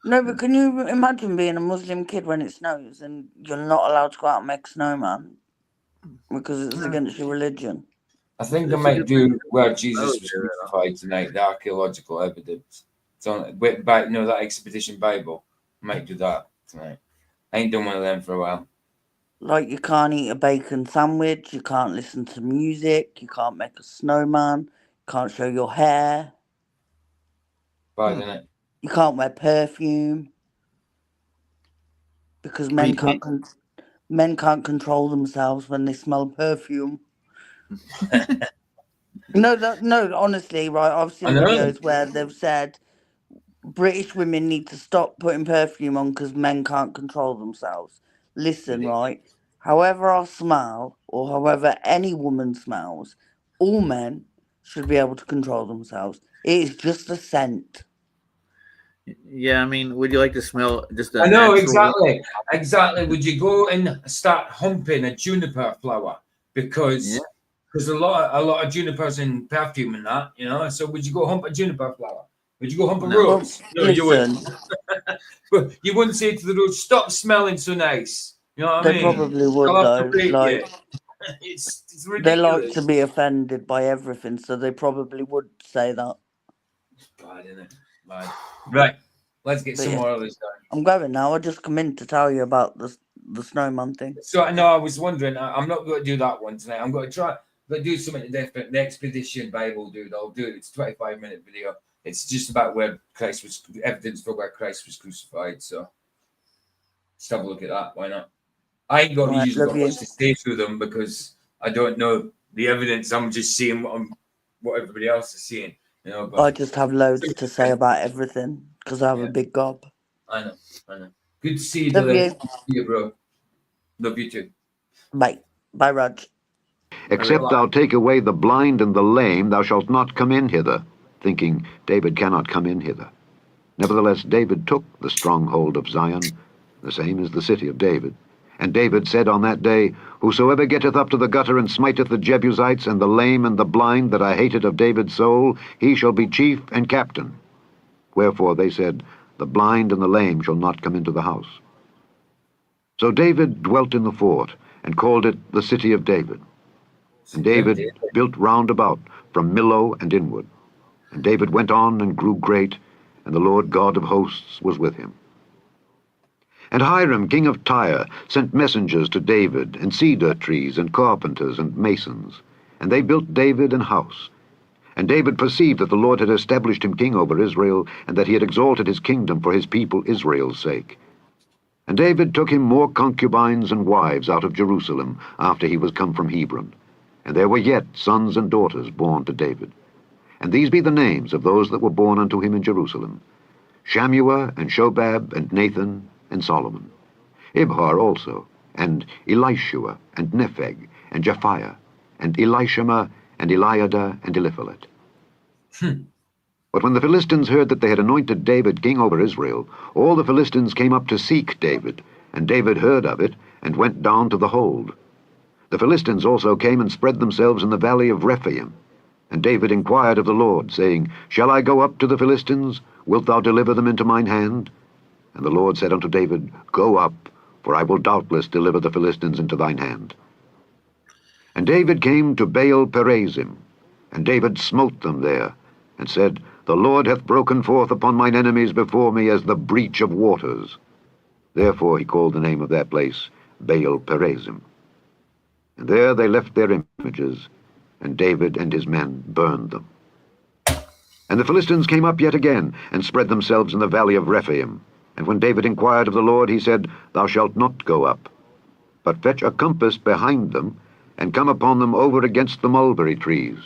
[SPEAKER 6] No, but can you imagine being a Muslim kid when it snows and you're not allowed to go out and make a snowman because it's against your religion?
[SPEAKER 4] I think I might do where Jesus was crucified tonight, the archaeological evidence. So, that Expedition Bible. I might do that tonight. I ain't done one of them for a while.
[SPEAKER 6] Like you can't eat a bacon sandwich, you can't listen to music, you can't make a snowman, you can't show your hair,
[SPEAKER 4] Bad, isn't it?
[SPEAKER 6] you can't wear perfume because men can't control themselves when they smell perfume. No, honestly, right? I've seen videos where they've said British women need to stop putting perfume on because men can't control themselves. Listen, right? However I smell, or however any woman smells, all men should be able to control themselves. It is just a scent.
[SPEAKER 5] Yeah, I mean, would you like to smell just
[SPEAKER 4] I know, exactly. Would you go and start humping a juniper flower? Because there's a lot of junipers in perfume and that, So would you go hump a juniper flower? Would you go hump a rose? No, you wouldn't. But you wouldn't say to the rose, "Stop smelling so nice." You know what I mean?
[SPEAKER 6] They probably would, though.
[SPEAKER 4] It's ridiculous.
[SPEAKER 6] They like to be offended by everything, so they probably would say that.
[SPEAKER 4] It's bad, isn't it? Bad. Right. Let's get some more of this done.
[SPEAKER 6] I'm going now. I just come in to tell you about the snowman thing.
[SPEAKER 4] So I was wondering. I'm not going to do that one tonight. I'm going to try. But do something different. The Expedition Bible, dude. I'll do it. It's a 25-minute video. It's just about where Christ was, evidence for where Christ was crucified. So just have a look at that. Why not? I ain't got usually got much to say through them because I don't know the evidence. I'm just seeing what everybody else is seeing. But
[SPEAKER 6] I just have loads to say about everything because I have a big gob.
[SPEAKER 4] I know. Good to see you,
[SPEAKER 6] Love
[SPEAKER 4] Dylan.
[SPEAKER 6] you.
[SPEAKER 4] Good to see you, bro. Love you too.
[SPEAKER 6] Bye, Raj.
[SPEAKER 3] Except thou take away the blind and the lame, thou shalt not come in hither, thinking, David cannot come in hither. Nevertheless, David took the stronghold of Zion, the same is the city of David. And David said on that day, Whosoever getteth up to the gutter and smiteth the Jebusites and the lame and the blind that I hated of David's soul, he shall be chief and captain. Wherefore they said, The blind and the lame shall not come into the house. So David dwelt in the fort, and called it the city of David. And David built round about, from Millo and inward. And David went on and grew great, and the Lord God of hosts was with him. And Hiram king of Tyre sent messengers to David, and cedar trees, and carpenters, and masons. And they built David an house. And David perceived that the Lord had established him king over Israel, and that he had exalted his kingdom for his people Israel's sake. And David took him more concubines and wives out of Jerusalem, after he was come from Hebron. And there were yet sons and daughters born to David. And these be the names of those that were born unto him in Jerusalem: Shammua, and Shobab, and Nathan, and Solomon. Ibhar also, and Elishua, and Nepheg, and Japhiah, and Elishama, and Eliada, and Eliphalet. But when the Philistines heard that they had anointed David king over Israel, all the Philistines came up to seek David, and David heard of it, and went down to the hold. The Philistines also came and spread themselves in the valley of Rephaim. And David inquired of the Lord, saying, Shall I go up to the Philistines? Wilt thou deliver them into mine hand? And the Lord said unto David, Go up, for I will doubtless deliver the Philistines into thine hand. And David came to Baal Perazim, and David smote them there, and said, The Lord hath broken forth upon mine enemies before me as the breach of waters. Therefore he called the name of that place Baal Perazim. And there they left their images, and David and his men burned them. And the Philistines came up yet again, and spread themselves in the valley of Rephaim. And when David inquired of the Lord, he said, Thou shalt not go up, but fetch a compass behind them, and come upon them over against the mulberry trees.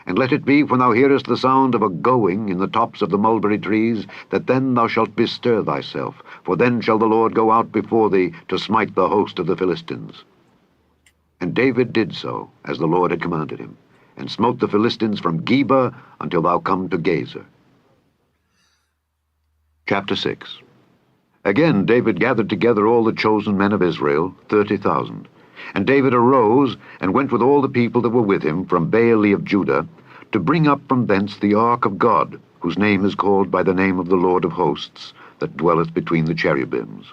[SPEAKER 3] And let it be, when thou hearest the sound of a going in the tops of the mulberry trees, that then thou shalt bestir thyself, for then shall the Lord go out before thee to smite the host of the Philistines. And David did so, as the Lord had commanded him, and smote the Philistines from Geba until thou come to Gazer. Chapter 6. Again David gathered together all the chosen men of Israel, 30,000. And David arose, and went with all the people that were with him from Baale of Judah, to bring up from thence the ark of God, whose name is called by the name of the Lord of hosts, that dwelleth between the cherubims.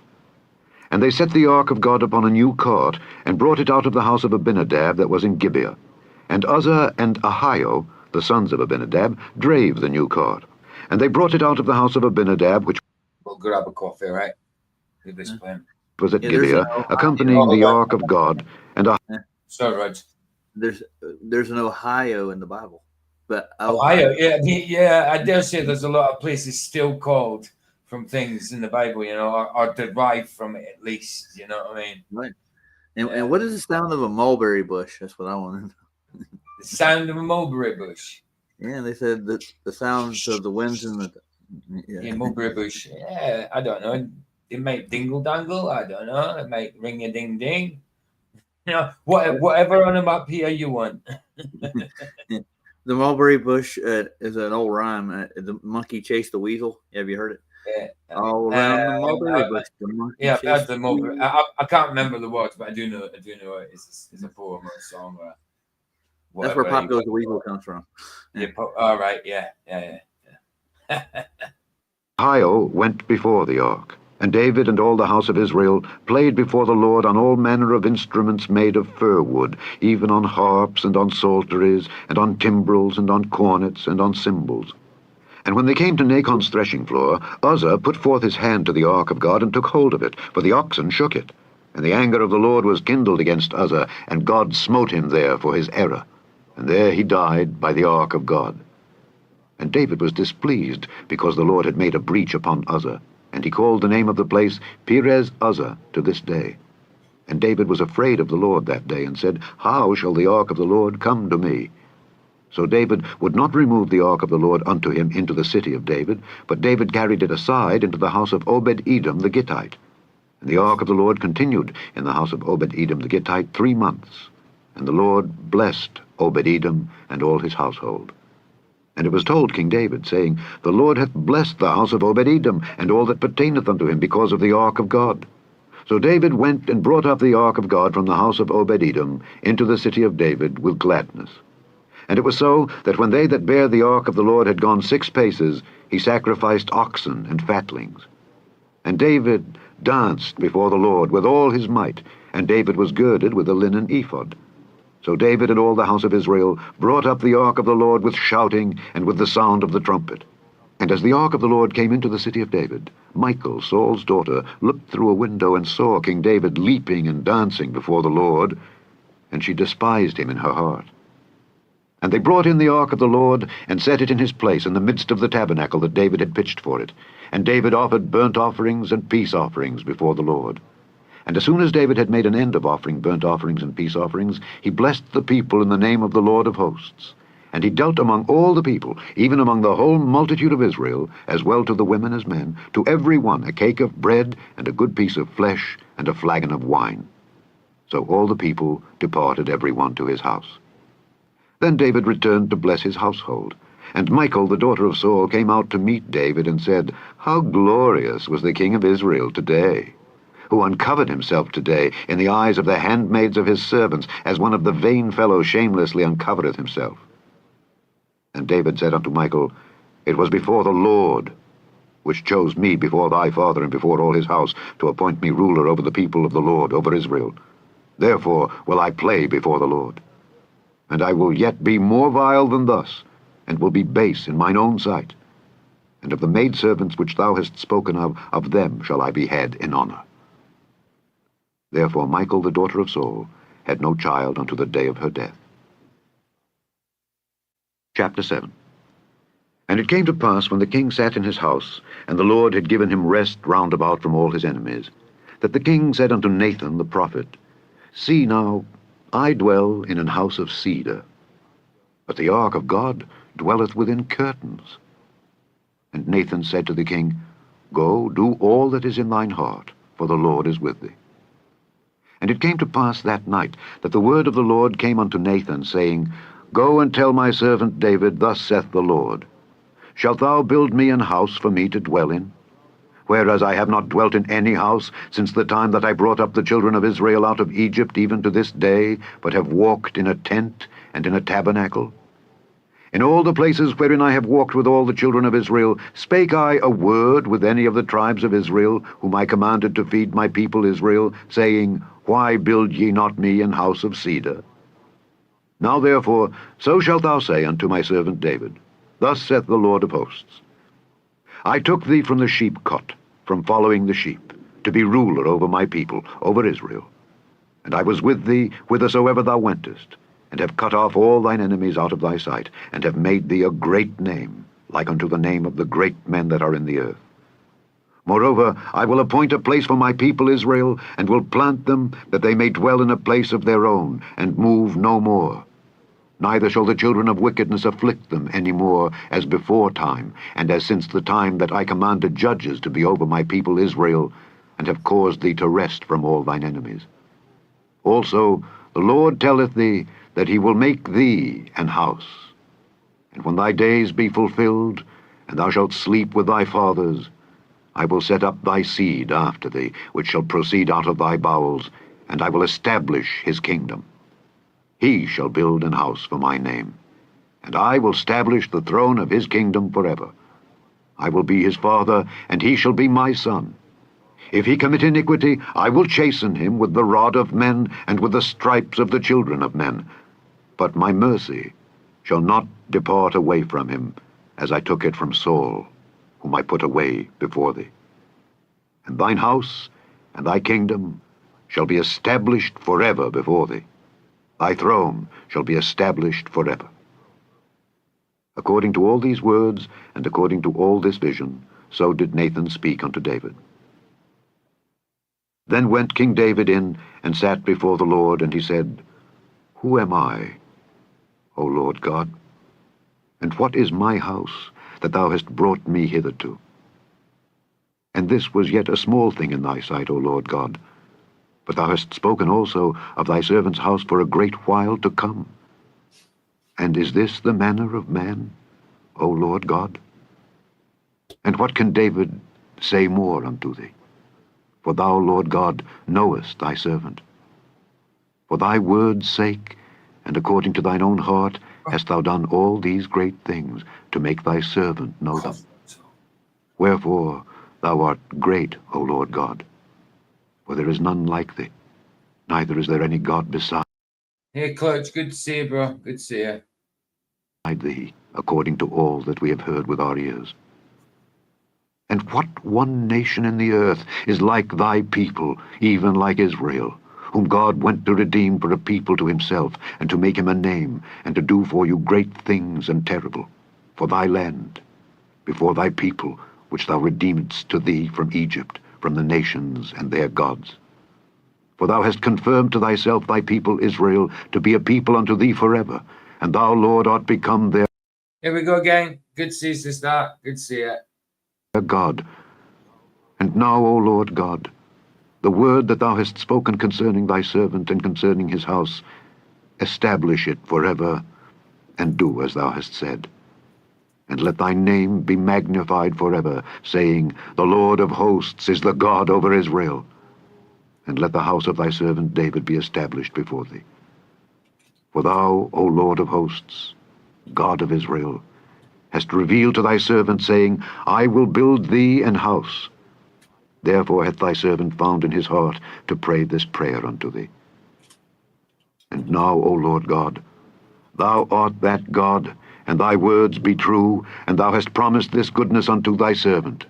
[SPEAKER 3] And they set the ark of God upon a new cart, and brought it out of the house of Abinadab that was in Gibeah. And Uzzah and Ahio, the sons of Abinadab, drave the new cart. And they brought it out of the house of Abinadab, which
[SPEAKER 4] We'll grab a coffee, right? Do this plan.
[SPEAKER 3] was at
[SPEAKER 5] Yeah,
[SPEAKER 3] Gibeah, accompanying the ark of God, and
[SPEAKER 4] Sorry, Rog.
[SPEAKER 5] There's an Ohio in the Bible, but
[SPEAKER 4] Ohio, yeah, I dare say there's a lot of places still called from things in the Bible, you know, or derived from it at least, you know what I mean?
[SPEAKER 5] Right. And what is the sound of a mulberry bush? That's what I want to know.
[SPEAKER 4] The sound of a mulberry bush.
[SPEAKER 5] Yeah, they said that the sounds of the winds in the
[SPEAKER 4] Yeah, mulberry bush. Yeah, I don't know. It might dingle dangle. I don't know. It might ring a ding ding. You know, whatever onomatopoeia you want.
[SPEAKER 5] The mulberry bush is an old rhyme. The monkey chased the weasel. Have you heard it?
[SPEAKER 4] Yeah.
[SPEAKER 5] All around the mulberry bush. The monkey
[SPEAKER 4] Yeah, I've
[SPEAKER 5] chased
[SPEAKER 4] heard the mulberry. I can't remember the words, but I do know it. It's a poem or a song or
[SPEAKER 5] That's where Popular the Weasel comes from.
[SPEAKER 4] Yeah. All right. Yeah.
[SPEAKER 3] Ahio went before the ark. And David and all the house of Israel played before the Lord on all manner of instruments made of fir wood, even on harps and on psalteries, and on timbrels, and on cornets, and on cymbals. And when they came to Nachon's threshing floor, Uzzah put forth his hand to the ark of God, and took hold of it, for the oxen shook it. And the anger of the Lord was kindled against Uzzah, and God smote him there for his error. And there he died by the ark of God. And David was displeased, because the Lord had made a breach upon Uzzah. And he called the name of the place Perez Uzzah to this day. And David was afraid of the Lord that day, and said, How shall the ark of the Lord come to me? So David would not remove the ark of the Lord unto him into the city of David, but David carried it aside into the house of Obed-Edom the Gittite. And the ark of the Lord continued in the house of Obed-Edom the Gittite 3 months. And the Lord blessed Obed-Edom and all his household. And it was told King David, saying, The Lord hath blessed the house of Obed-Edom, and all that pertaineth unto him, because of the ark of God. So David went and brought up the ark of God from the house of Obed-Edom into the city of David with gladness. And it was so, that when they that bare the ark of the Lord had gone 6 paces, he sacrificed oxen and fatlings. And David danced before the Lord with all his might, and David was girded with a linen ephod. So David and all the house of Israel brought up the ark of the Lord with shouting and with the sound of the trumpet. And as the ark of the Lord came into the city of David, Michal, Saul's daughter, looked through a window and saw King David leaping and dancing before the Lord, and she despised him in her heart. And they brought in the ark of the Lord, and set it in his place in the midst of the tabernacle that David had pitched for it. And David offered burnt offerings and peace offerings before the Lord. And as soon as David had made an end of offering burnt offerings and peace offerings, he blessed the people in the name of the Lord of hosts. And he dealt among all the people, even among the whole multitude of Israel, as well to the women as men, to every one a cake of bread, and a good piece of flesh, and a flagon of wine. So all the people departed every one to his house. Then David returned to bless his household. And Michal, the daughter of Saul, came out to meet David, and said, How glorious was the king of Israel today, who uncovered himself today in the eyes of the handmaids of his servants, as one of the vain fellows shamelessly uncovereth himself. And David said unto Michal, It was before the Lord, which chose me before thy father and before all his house, to appoint me ruler over the people of the Lord, over Israel. Therefore will I play before the Lord. And I will yet be more vile than thus, and will be base in mine own sight. And of the maidservants which thou hast spoken of them shall I be head in honor. Therefore Michal the daughter of Saul had no child unto the day of her death. Chapter 7. And it came to pass, when the king sat in his house, and the Lord had given him rest round about from all his enemies, that the king said unto Nathan the prophet, See now, I dwell in an house of cedar, but the ark of God dwelleth within curtains. And Nathan said to the king, Go, do all that is in thine heart, for the Lord is with thee. And it came to pass that night that the word of the Lord came unto Nathan, saying, Go and tell my servant David, Thus saith the Lord, Shalt thou build me an house for me to dwell in? Whereas I have not dwelt in any house since the time that I brought up the children of Israel out of Egypt, even to this day, but have walked in a tent and in a tabernacle? In all the places wherein I have walked with all the children of Israel, spake I a word with any of the tribes of Israel, whom I commanded to feed my people Israel, saying, Why build ye not me an house of cedar? Now therefore, so shalt thou say unto my servant David, Thus saith the Lord of hosts, I took thee from the sheepcot, from following the sheep, to be ruler over my people, over Israel. And I was with thee whithersoever thou wentest, and have cut off all thine enemies out of thy sight, and have made thee a great name, like unto the name of the great men that are in the earth. Moreover, I will appoint a place for my people Israel, and will plant them, that they may dwell in a place of their own, and move no more. Neither shall the children of wickedness afflict them any more, as before time, and as since the time that I commanded judges to be over my people Israel, and have caused thee to rest from all thine enemies. Also the Lord telleth thee that he will make thee an house. And when thy days be fulfilled, and thou shalt sleep with thy fathers, I will set up thy seed after thee, which shall proceed out of thy bowels, and I will establish his kingdom. He shall build an house for my name, and I will establish the throne of his kingdom forever. I will be his father, and he shall be my son. If he commit iniquity, I will chasten him with the rod of men, and with the stripes of the children of men. But my mercy shall not depart away from him, as I took it from Saul, whom I put away before thee. And thine house and thy kingdom shall be established forever before thee. Thy throne shall be established forever. According to all these words, and according to all this vision, so did Nathan speak unto David. Then went King David in, and sat before the Lord, and he said, Who am I, O Lord God? And what is my house, that thou hast brought me hitherto? And this was yet a small thing in thy sight, O Lord God. But thou hast spoken also of thy servant's house for a great while to come. And is this the manner of man, O Lord God? And what can David say more unto thee? For thou, Lord God, knowest thy servant. For thy word's sake, and according to thine own heart, hast thou done all these great things, to make thy servant know them. Wherefore thou art great, O Lord God, for there is none like thee, neither is there any God beside
[SPEAKER 4] Hey, Clutch, good to see you, bro. Good to see you.
[SPEAKER 3] thee, according to all that we have heard with our ears. And what one nation in the earth is like thy people, even like Israel, whom God went to redeem for a people to himself, and to make him a name, and to do for you great things and terrible, for thy land, before thy people, which thou redeemedst to thee from Egypt, from the nations and their gods. For thou hast confirmed to thyself thy people Israel, to be a people unto thee forever, and thou, Lord, art become their
[SPEAKER 4] Here we go again. Good to see you, sister. Good to see you.
[SPEAKER 3] God. And now, O Lord God, the word that thou hast spoken concerning thy servant and concerning his house, establish it forever, and do as thou hast said. And let thy name be magnified forever, saying, The Lord of hosts is the God over Israel. And let the house of thy servant David be established before thee. For thou, O Lord of hosts, God of Israel, hast revealed to thy servant, saying, I will build thee an house. Therefore hath thy servant found in his heart to pray this prayer unto thee. And now, O Lord God, thou art that God, and thy words be true, and thou hast promised this goodness unto thy servant.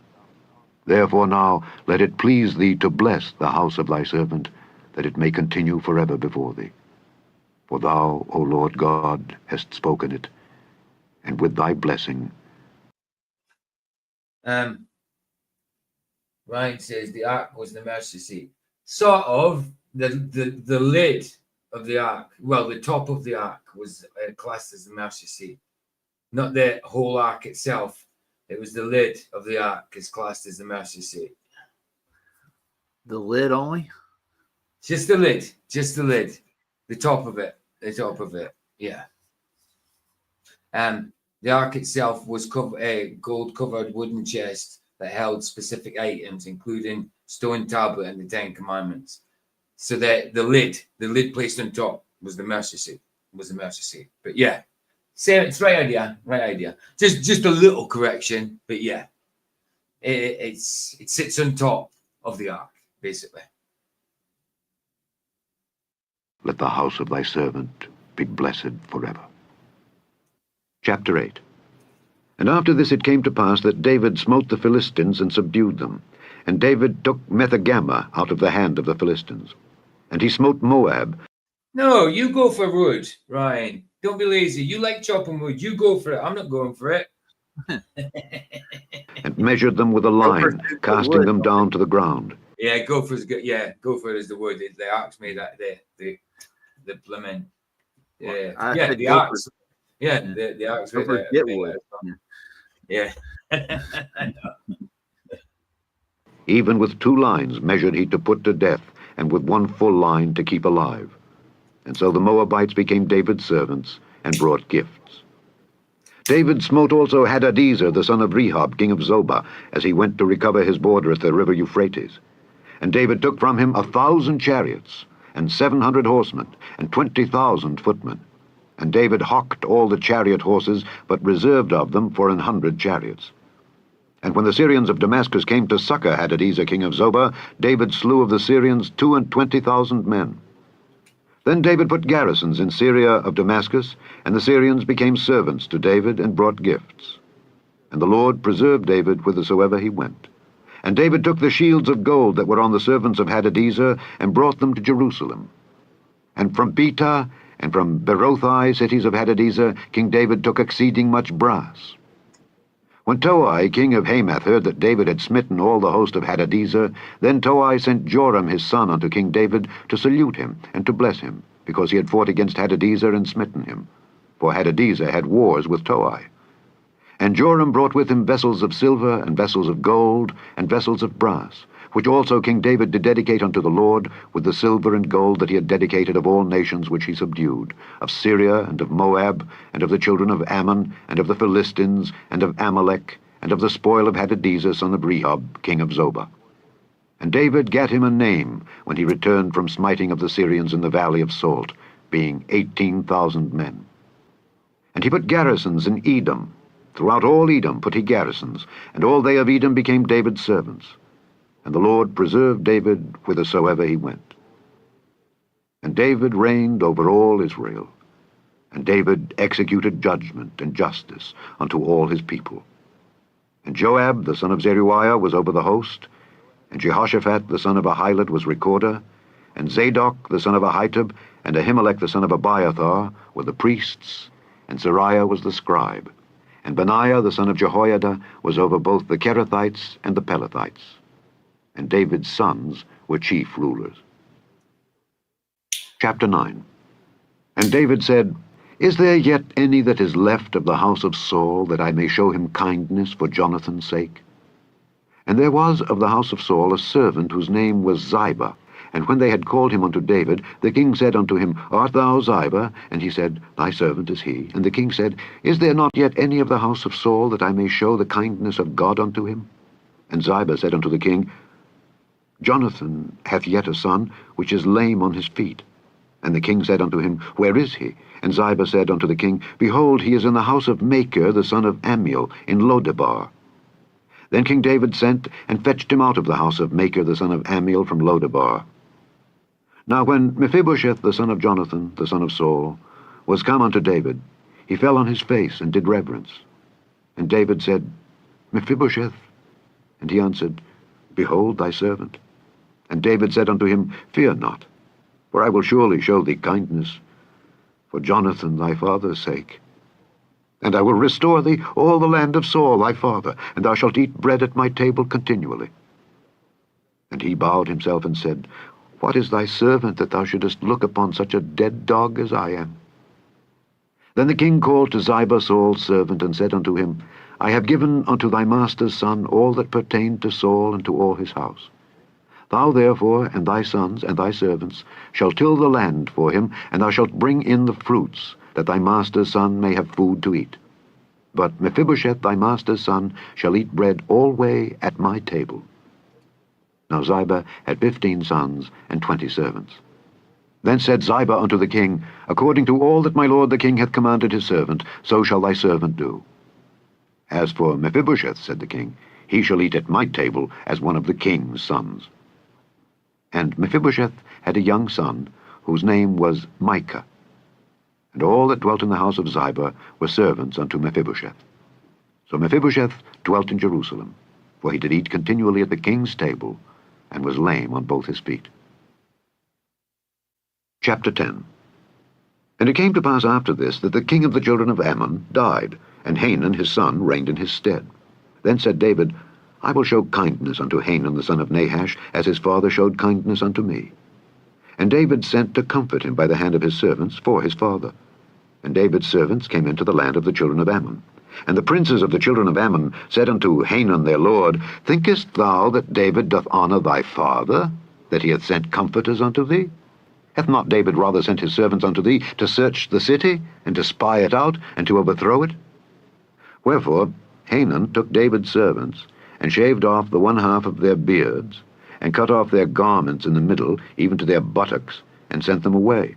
[SPEAKER 3] Therefore now let it please thee to bless the house of thy servant, that it may continue forever before thee. For thou, O Lord God, hast spoken it, and with thy blessing.
[SPEAKER 4] Ryan says the ark was the mercy seat. Sort of. The lid of the ark, well, the top of the ark was classed as the mercy seat. Not the whole ark itself. It was the lid of the ark is classed as the mercy seat.
[SPEAKER 5] The lid only?
[SPEAKER 4] Just the lid. Just the lid. The top of it. The top of it. Yeah. The ark itself was a gold-covered wooden chest that held specific items, including stone tablet and the Ten Commandments. So that the lid placed on top was the mercy seat. But yeah, same. It's right idea. Just a little correction, but yeah, it sits on top of the ark basically.
[SPEAKER 3] Let the house of thy servant be blessed forever. Chapter 8. And after this it came to pass that David smote the Philistines and subdued them. And David took Methegama out of the hand of the Philistines. And he smote Moab.
[SPEAKER 4] No, you go for wood, Ryan. Don't be lazy. You like chopping wood. You go for it. I'm not going for it.
[SPEAKER 3] And measured them with a line, casting them down to the ground.
[SPEAKER 4] Yeah, Gopher is good. Yeah, Gopher is the wood. The arcs made that the implement. Yeah, the arcs. Yeah, the arcs made that. Yeah.
[SPEAKER 3] Even with 2 lines measured he to put to death, and with 1 full line to keep alive. And so the Moabites became David's servants, and brought gifts. David smote also Hadadezer, the son of Rehob, king of Zobah, as he went to recover his border at the river Euphrates. And David took from him 1,000 chariots, and 700 horsemen, and 20,000 footmen. And David hocked all the chariot horses, but reserved of them for 100 chariots. And when the Syrians of Damascus came to succor Hadadezer, king of Zobah, David slew of the Syrians 22,000 men. Then David put garrisons in Syria of Damascus, and the Syrians became servants to David and brought gifts. And the Lord preserved David whithersoever he went. And David took the shields of gold that were on the servants of Hadadezer, and brought them to Jerusalem. And from Betah and from Berothai, cities of Hadadezer, King David took exceeding much brass. When Toi, king of Hamath, heard that David had smitten all the host of Hadadezer, then Toi sent Joram his son unto King David to salute him and to bless him, because he had fought against Hadadezer and smitten him. For Hadadezer had wars with Toi. And Joram brought with him vessels of silver, and vessels of gold, and vessels of brass, which also King David did dedicate unto the Lord, with the silver and gold that he had dedicated of all nations which he subdued, of Syria, and of Moab, and of the children of Ammon, and of the Philistines, and of Amalek, and of the spoil of Hadadezer, son of Rehob, king of Zobah. And David gat him a name when he returned from smiting of the Syrians in the valley of Salt, being 18,000 men. And he put garrisons in Edom. Throughout all Edom put he garrisons, and all they of Edom became David's servants. And the Lord preserved David whithersoever he went. And David reigned over all Israel. And David executed judgment and justice unto all his people. And Joab the son of Zeruiah was over the host, and Jehoshaphat the son of Ahilud was recorder, and Zadok the son of Ahitub, and Ahimelech the son of Abiathar were the priests, and Seraiah was the scribe, and Benaiah the son of Jehoiada was over both the Kerethites and the Pelethites. And David's sons were chief rulers. Chapter 9. And David said, Is there yet any that is left of the house of Saul, that I may show him kindness for Jonathan's sake? And there was of the house of Saul a servant whose name was Ziba. And when they had called him unto David, the king said unto him, Art thou Ziba? And he said, Thy servant is he. And the king said, Is there not yet any of the house of Saul, that I may show the kindness of God unto him? And Ziba said unto the king, Jonathan hath yet a son, which is lame on his feet. And the king said unto him, Where is he? And Ziba said unto the king, Behold, he is in the house of Machir the son of Ammiel in Lodebar. Then King David sent and fetched him out of the house of Machir the son of Ammiel from Lodebar. Now when Mephibosheth the son of Jonathan, the son of Saul, was come unto David, he fell on his face and did reverence. And David said, Mephibosheth. And he answered, Behold thy servant. And David said unto him, Fear not, for I will surely show thee kindness, for Jonathan thy father's sake. And I will restore thee all the land of Saul thy father, and thou shalt eat bread at my table continually. And he bowed himself and said, What is thy servant that thou shouldest look upon such a dead dog as I am? Then the king called to Ziba Saul's servant, and said unto him, I have given unto thy master's son all that pertained to Saul and to all his house. Thou therefore and thy sons and thy servants shall till the land for him, and thou shalt bring in the fruits, that thy master's son may have food to eat. But Mephibosheth thy master's son shall eat bread alway at my table. Now Ziba had 15 sons and 20 servants. Then said Ziba unto the king, According to all that my lord the king hath commanded his servant, so shall thy servant do. As for Mephibosheth, said the king, he shall eat at my table as one of the king's sons. And Mephibosheth had a young son, whose name was Micah. And all that dwelt in the house of Ziba were servants unto Mephibosheth. So Mephibosheth dwelt in Jerusalem, for he did eat continually at the king's table, and was lame on both his feet. Chapter 10. And it came to pass after this, that the king of the children of Ammon died, and Hanun his son reigned in his stead. Then said David, I will show kindness unto Hanun the son of Nahash, as his father showed kindness unto me. And David sent to comfort him by the hand of his servants for his father. And David's servants came into the land of the children of Ammon. And the princes of the children of Ammon said unto Hanun their lord, Thinkest thou that David doth honor thy father, that he hath sent comforters unto thee? Hath not David rather sent his servants unto thee to search the city, and to spy it out, and to overthrow it? Wherefore Hanun took David's servants, and shaved off the one half of their beards, and cut off their garments in the middle, even to their buttocks, and sent them away.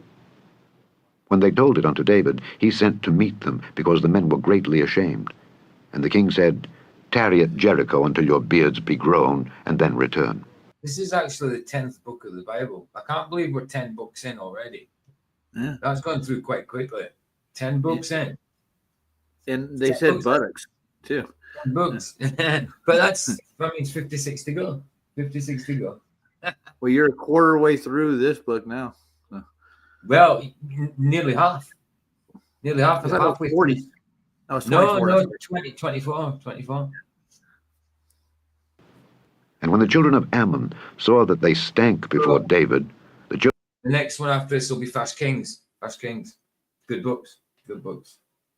[SPEAKER 3] When they told it unto David, he sent to meet them, because the men were greatly ashamed. And the king said, Tarry at Jericho until your beards be grown, and then return.
[SPEAKER 4] This is actually the 10th book of the Bible. I can't believe we're 10 books in already.
[SPEAKER 5] Yeah.
[SPEAKER 4] That's gone through quite quickly. 10 books in.
[SPEAKER 5] And they said buttocks, too.
[SPEAKER 4] 10 books. But that means 56 to go. 56 to go.
[SPEAKER 5] Well, you're a quarter way through this book now. So.
[SPEAKER 4] Well, nearly half. Nearly half.
[SPEAKER 5] I thought it was 40. That was 24.
[SPEAKER 4] No, 24.
[SPEAKER 3] And when the children of Ammon saw that they stank before David,
[SPEAKER 4] the next one after this will be Fast Kings. Fast Kings. Good books. Good books.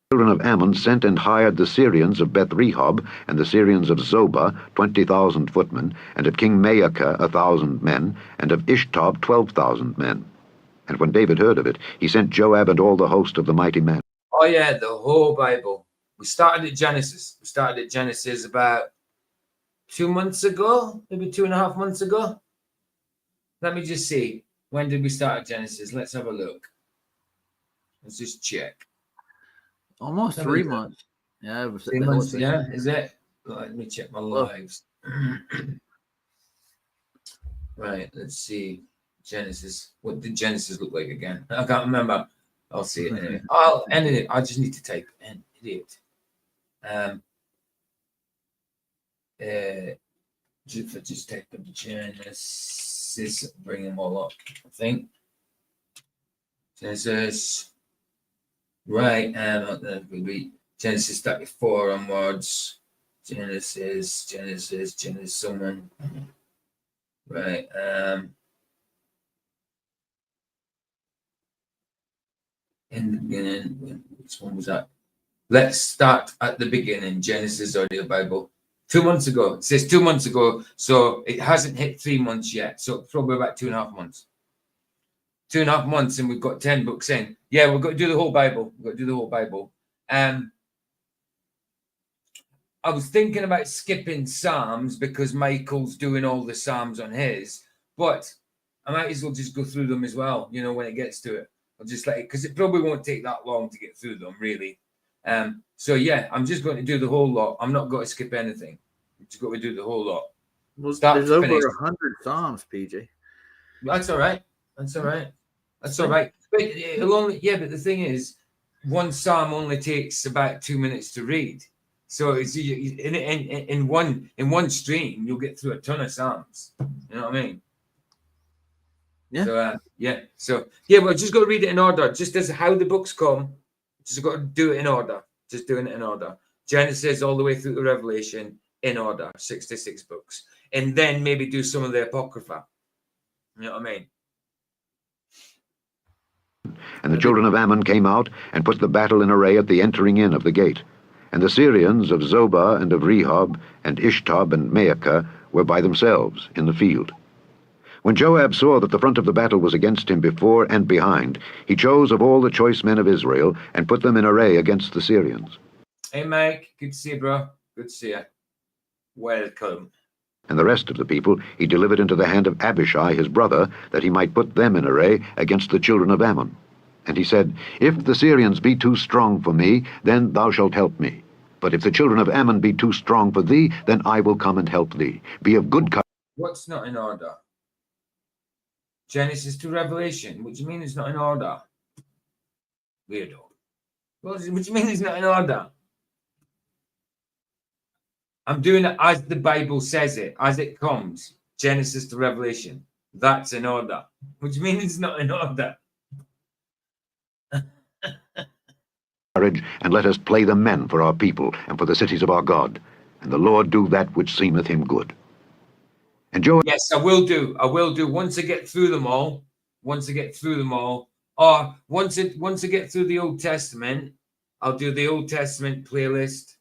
[SPEAKER 3] The children of Ammon sent and hired the Syrians of Beth-rehob and the Syrians of Zobah 20,000 footmen, and of King Maacah 1,000 men, and of Ishtob 12,000 men. And when David heard of it, he sent Joab and all the host of the mighty men.
[SPEAKER 4] Oh yeah, the whole Bible. We started at Genesis. We started at Genesis about 2 months ago, maybe 2.5 months ago. Let me just see. When did we start at Genesis? Let's have a look. Let's just check.
[SPEAKER 5] Almost 3 months. Yeah, it was
[SPEAKER 4] 3 months. Yeah, is it? Let me check my lives. Right, let's see. Genesis. What did Genesis look like again? I can't remember. I'll see it anyway. I'll end it. I just need to type an idiot. Just type in Genesis, bring them all up. I think Genesis. Right, that would be Genesis 34 onwards. Genesis, someone. Right, in the beginning, which one was that? Let's start at the beginning. Genesis Audio Bible. 2 months ago. It says 2 months ago, so it hasn't hit 3 months yet. So probably about 2.5 months. 2.5 months, and we've got 10 books in. Yeah, we've got to do the whole Bible. I was thinking about skipping Psalms because Michael's doing all the Psalms on his, but I might as well just go through them as well, you know, when it gets to it. I'll just let it, because it probably won't take that long to get through them, really. So yeah, I'm just going to do the whole lot. I'm not going to skip anything. I'm just going to do the whole lot.
[SPEAKER 5] Well,
[SPEAKER 4] Start
[SPEAKER 5] there's
[SPEAKER 4] to
[SPEAKER 5] over
[SPEAKER 4] finish.
[SPEAKER 5] 100 Psalms, PJ.
[SPEAKER 4] That's all right. That's all right. That's all right. But it'll only, yeah, but the thing is, one psalm only takes about 2 minutes to read. So it's in one stream, you'll get through a ton of psalms. You know what I mean?
[SPEAKER 5] Yeah.
[SPEAKER 4] So yeah. So yeah, well, just got to read it in order. Just as how the books come, just got to do it in order. Just doing it in order. Genesis all the way through to Revelation in order. 66 books, and then maybe do some of the Apocrypha. You know what I mean?
[SPEAKER 3] And the children of Ammon came out and put the battle in array at the entering in of the gate. And the Syrians of Zobah and of Rehob and Ishtob and Maacah were by themselves in the field. When Joab saw that the front of the battle was against him before and behind, he chose of all the choice men of Israel and put them in array against the Syrians.
[SPEAKER 4] Hey, Mike. Good to see you, bro. Good to see you. Welcome.
[SPEAKER 3] And the rest of the people he delivered into the hand of Abishai his brother, that he might put them in array against the children of Ammon. And he said, If the Syrians be too strong for me, then thou shalt help me. But if the children of Ammon be too strong for thee, then I will come and help thee. Be of good courage.
[SPEAKER 4] What's not in order? Genesis to Revelation. What do you mean it's not in order? Weirdo. What do you mean it's not in order? I'm doing it as the Bible says it, as it comes. Genesis to Revelation. That's in order. What do you mean it's not in order?
[SPEAKER 3] And let us play the men for our people and for the cities of our God. And the Lord do that which seemeth him good. And Joab...
[SPEAKER 4] Yes, I will do. I will do. Once I get through them all, or once I get through the Old Testament, I'll do the Old Testament playlist.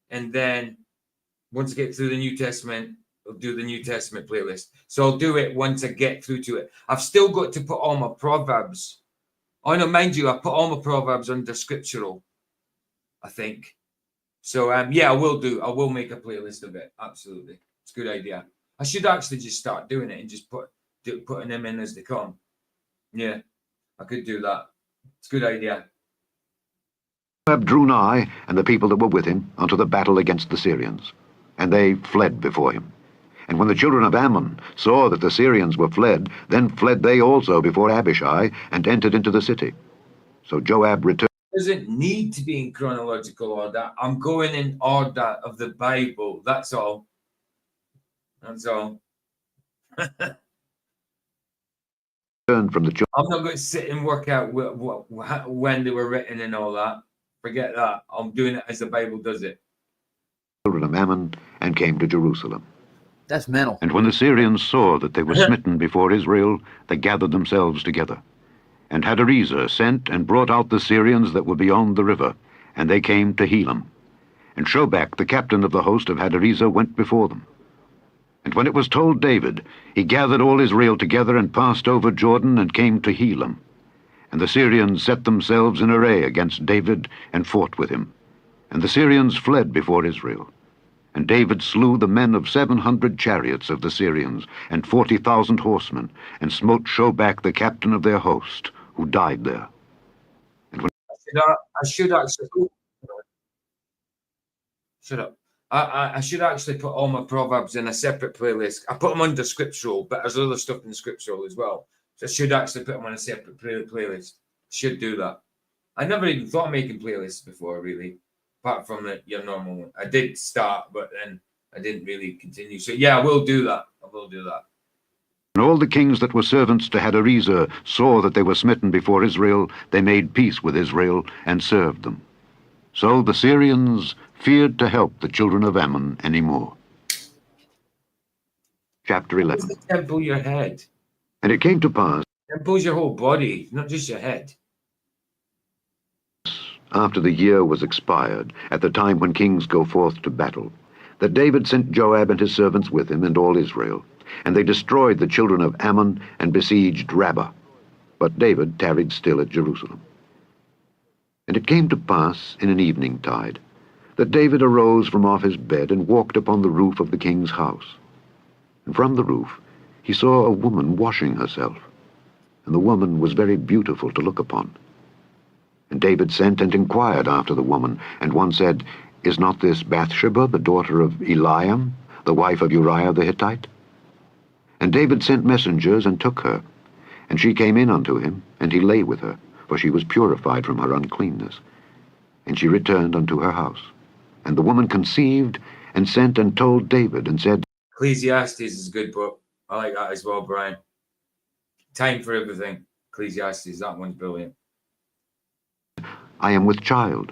[SPEAKER 4] And then once I get through the New Testament, I'll do the New Testament playlist. So I'll do it once I get through to it. I've still got to put all my Proverbs. Oh, no, mind you, I put all my Proverbs under scriptural, I think. So, yeah, I will do. I will make a playlist of it. Absolutely. It's a good idea. I should actually just start doing it and just putting them in as they come. Yeah, I could do that. It's a good idea.
[SPEAKER 3] Joab drew nigh, and the people that were with him, unto the battle against the Syrians. And they fled before him. And when the children of Ammon saw that the Syrians were fled, then fled they also before Abishai, and entered into the city. So Joab returned.
[SPEAKER 4] It doesn't need to be in chronological order. I'm going in order of the Bible. That's all. That's all.
[SPEAKER 3] From the
[SPEAKER 4] I'm not going to sit and work out when they were written and all that. Forget that. I'm doing it as the Bible does it.
[SPEAKER 3] Children of Ammon, and came to Jerusalem.
[SPEAKER 5] That's mental.
[SPEAKER 3] And when the Syrians saw that they were smitten before Israel, they gathered themselves together. And Hadarezer sent and brought out the Syrians that were beyond the river, and they came to Helam. And Shobach, the captain of the host of Hadarezer, went before them. And when it was told David, he gathered all Israel together and passed over Jordan and came to Helam. And the Syrians set themselves in array against David and fought with him. And the Syrians fled before Israel. And David slew the men of 700 chariots of the Syrians, and 40,000 horsemen, and smote Shobach the captain of their host, who died there. And when
[SPEAKER 4] I should actually... Shut up. I should actually put all my Proverbs in a separate playlist. I put them under scriptural, but there's other stuff in scriptural as well. So I should actually put them on a separate playlist. Should do that. I never even thought of making playlists before, really. Apart from your normal one. I did start, but then I didn't really continue. So yeah, I will do that. I will do that.
[SPEAKER 3] And all the kings that were servants to Hadarezer saw that they were smitten before Israel, they made peace with Israel and served them. So the Syrians feared to help the children of Ammon any more. Chapter 11.
[SPEAKER 4] The temple your head.
[SPEAKER 3] And it came to pass,
[SPEAKER 4] Temple's your whole body, not just your head.
[SPEAKER 3] after the year was expired, at the time when kings go forth to battle, that David sent Joab and his servants with him and all Israel, and they destroyed the children of Ammon and besieged Rabbah. But David tarried still at Jerusalem. And it came to pass in an eventide that David arose from off his bed and walked upon the roof of the king's house. And from the roof he saw a woman washing herself, and the woman was very beautiful to look upon. And David sent and inquired after the woman, and one said, Is not this Bathsheba, the daughter of Eliam, the wife of Uriah the Hittite? And David sent messengers and took her, and she came in unto him, and he lay with her, for she was purified from her uncleanness. And she returned unto her house. And the woman conceived, and sent and told David, and said,
[SPEAKER 4] Ecclesiastes is a good book. I like that as well, Brian. Time for Everything. Ecclesiastes, that one's brilliant.
[SPEAKER 3] I am with child.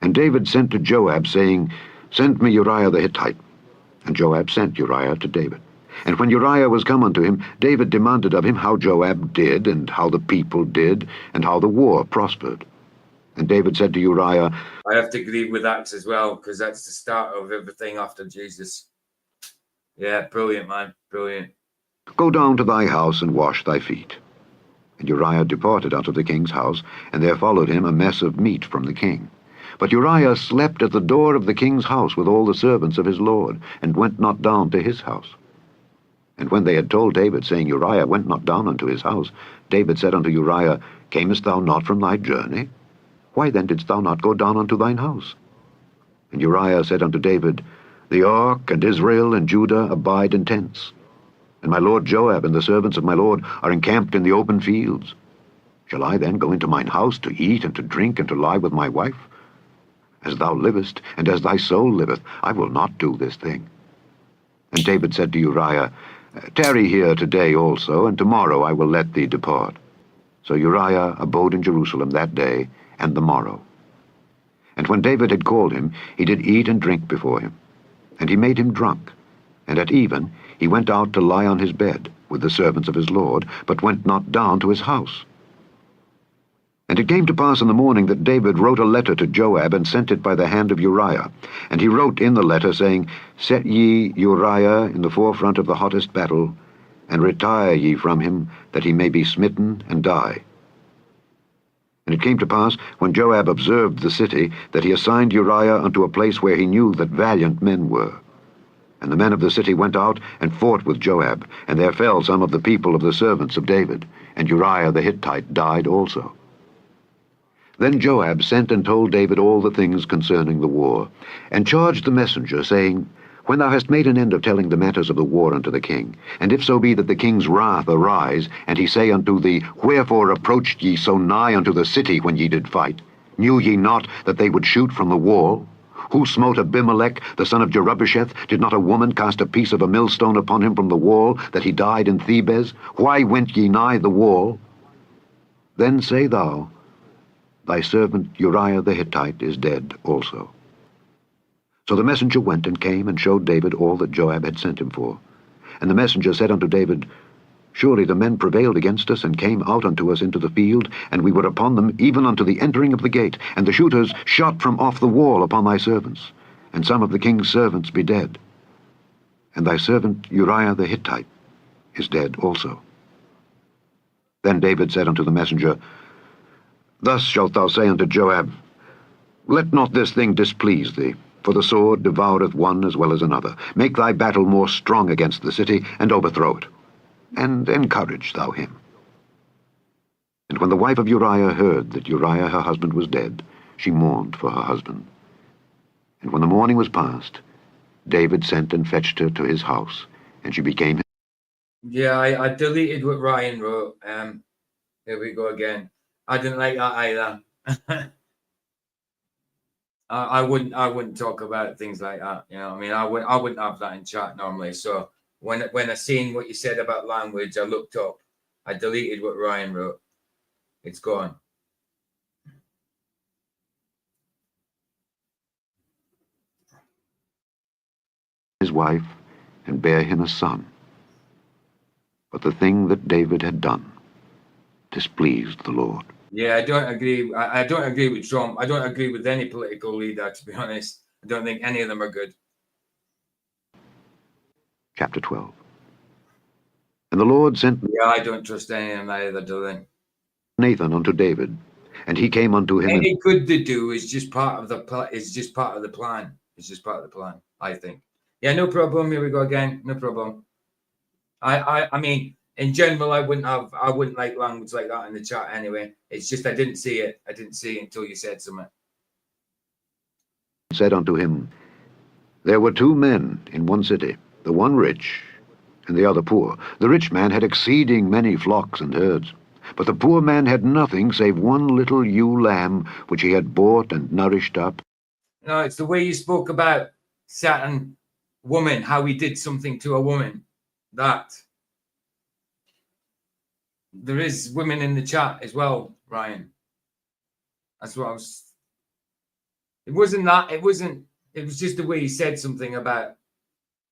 [SPEAKER 3] And David sent to Joab, saying, Send me Uriah the Hittite. And Joab sent Uriah to David. And when Uriah was come unto him, David demanded of him how Joab did, and how the people did, and how the war prospered. And David said to Uriah,
[SPEAKER 4] I have to agree with that as well, because that's the start of everything after Jesus. Yeah, brilliant, man. Brilliant.
[SPEAKER 3] Go down to thy house and wash thy feet. And Uriah departed out of the king's house, and there followed him a mess of meat from the king. But Uriah slept at the door of the king's house with all the servants of his lord, and went not down to his house. And when they had told David, saying, Uriah went not down unto his house, David said unto Uriah, Camest thou not from thy journey? Why then didst thou not go down unto thine house? And Uriah said unto David, The ark and Israel and Judah abide in tents, and my lord Joab and the servants of my lord are encamped in the open fields. Shall I then go into mine house to eat and to drink and to lie with my wife? As thou livest, and as thy soul liveth, I will not do this thing. And David said to Uriah, Tarry here today also, and tomorrow I will let thee depart. So Uriah abode in Jerusalem that day and the morrow. And when David had called him, he did eat and drink before him. And he made him drunk. And at even he went out to lie on his bed with the servants of his lord, but went not down to his house. And it came to pass in the morning that David wrote a letter to Joab, and sent it by the hand of Uriah. And he wrote in the letter, saying, Set ye Uriah in the forefront of the hottest battle, and retire ye from him, that he may be smitten and die. And it came to pass, when Joab observed the city, that he assigned Uriah unto a place where he knew that valiant men were. And the men of the city went out and fought with Joab, and there fell some of the people of the servants of David, and Uriah the Hittite died also. Then Joab sent and told David all the things concerning the war, and charged the messenger, saying, When thou hast made an end of telling the matters of the war unto the king, and if so be that the king's wrath arise, and he say unto thee, Wherefore approached ye so nigh unto the city when ye did fight? Knew ye not that they would shoot from the wall? Who smote Abimelech, the son of Jerubbesheth? Did not a woman cast a piece of a millstone upon him from the wall, that he died in Thebez? Why went ye nigh the wall? Then say thou, Thy servant Uriah the Hittite is dead also. So the messenger went and came and showed David all that Joab had sent him for. And the messenger said unto David, Surely the men prevailed against us, and came out unto us into the field, and we were upon them even unto the entering of the gate, and the shooters shot from off the wall upon thy servants, and some of the king's servants be dead. And thy servant Uriah the Hittite is dead also. Then David said unto the messenger, Thus shalt thou say unto Joab, Let not this thing displease thee, for the sword devoureth one as well as another. Make thy battle more strong against the city, and overthrow it, and encourage thou him. And when the wife of Uriah heard that Uriah her husband was dead, she mourned for her husband. And when the morning was past, David sent and fetched her to his house, and she became his.
[SPEAKER 4] Yeah, I deleted what Ryan wrote. Here we go again. I didn't like that either. I wouldn't talk about things like that. You know, I mean, I wouldn't have that in chat normally. So when I seen what you said about language, I looked up. I deleted what Ryan wrote. It's gone.
[SPEAKER 3] His wife, and bare him a son. But the thing that David had done displeased the Lord.
[SPEAKER 4] Yeah, I don't agree. I don't agree with Trump. I don't agree with any political leader, to be honest. I don't think any of them are good.
[SPEAKER 3] Chapter 12. And the Lord sent
[SPEAKER 4] Yeah, I don't trust any of them either, do they?
[SPEAKER 3] Nathan unto David, and he came unto him.
[SPEAKER 4] Any good they do is just part of the plan. It's just part of the plan. It's just part of the plan, I think. Yeah, no problem. Here we go again. No problem. I mean, in general, I wouldn't like language like that in the chat anyway. It's just I didn't see it. I didn't see it until you said something.
[SPEAKER 3] Said unto him, There were 2 men in one city, the one rich, and the other poor. The rich man had exceeding many flocks and herds, but the poor man had nothing save one little ewe lamb, which he had bought and nourished up.
[SPEAKER 4] No, it's the way you spoke about certain woman, how he did something to a woman. That there is women in the chat as well, Ryan. That's what I was. It wasn't that. It wasn't. It was just the way he said something about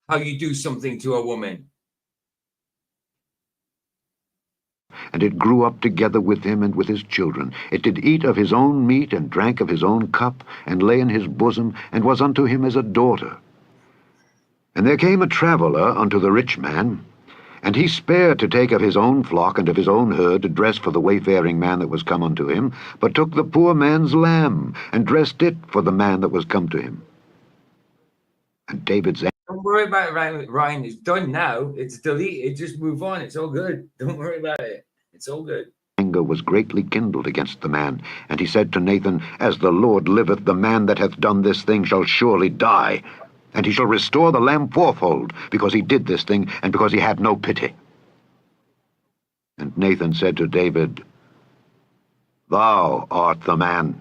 [SPEAKER 4] how you do something to a woman.
[SPEAKER 3] And it grew up together with him and with his children. It did eat of his own meat, and drank of his own cup, and lay in his bosom, and was unto him as a daughter. And there came a traveller unto the rich man, and he spared to take of his own flock and of his own herd to dress for the wayfaring man that was come unto him, but took the poor man's lamb, and dressed it for the man that was come to him. And David said,
[SPEAKER 4] Don't worry about it, Ryan. It's done now. It's deleted. Just move on. It's all good. Don't worry about it. It's all good.
[SPEAKER 3] Anger was greatly kindled against the man, and he said to Nathan, As the Lord liveth, the man that hath done this thing shall surely die, and he shall restore the lamb fourfold, because he did this thing, and because he had no pity. And Nathan said to David, Thou art the man.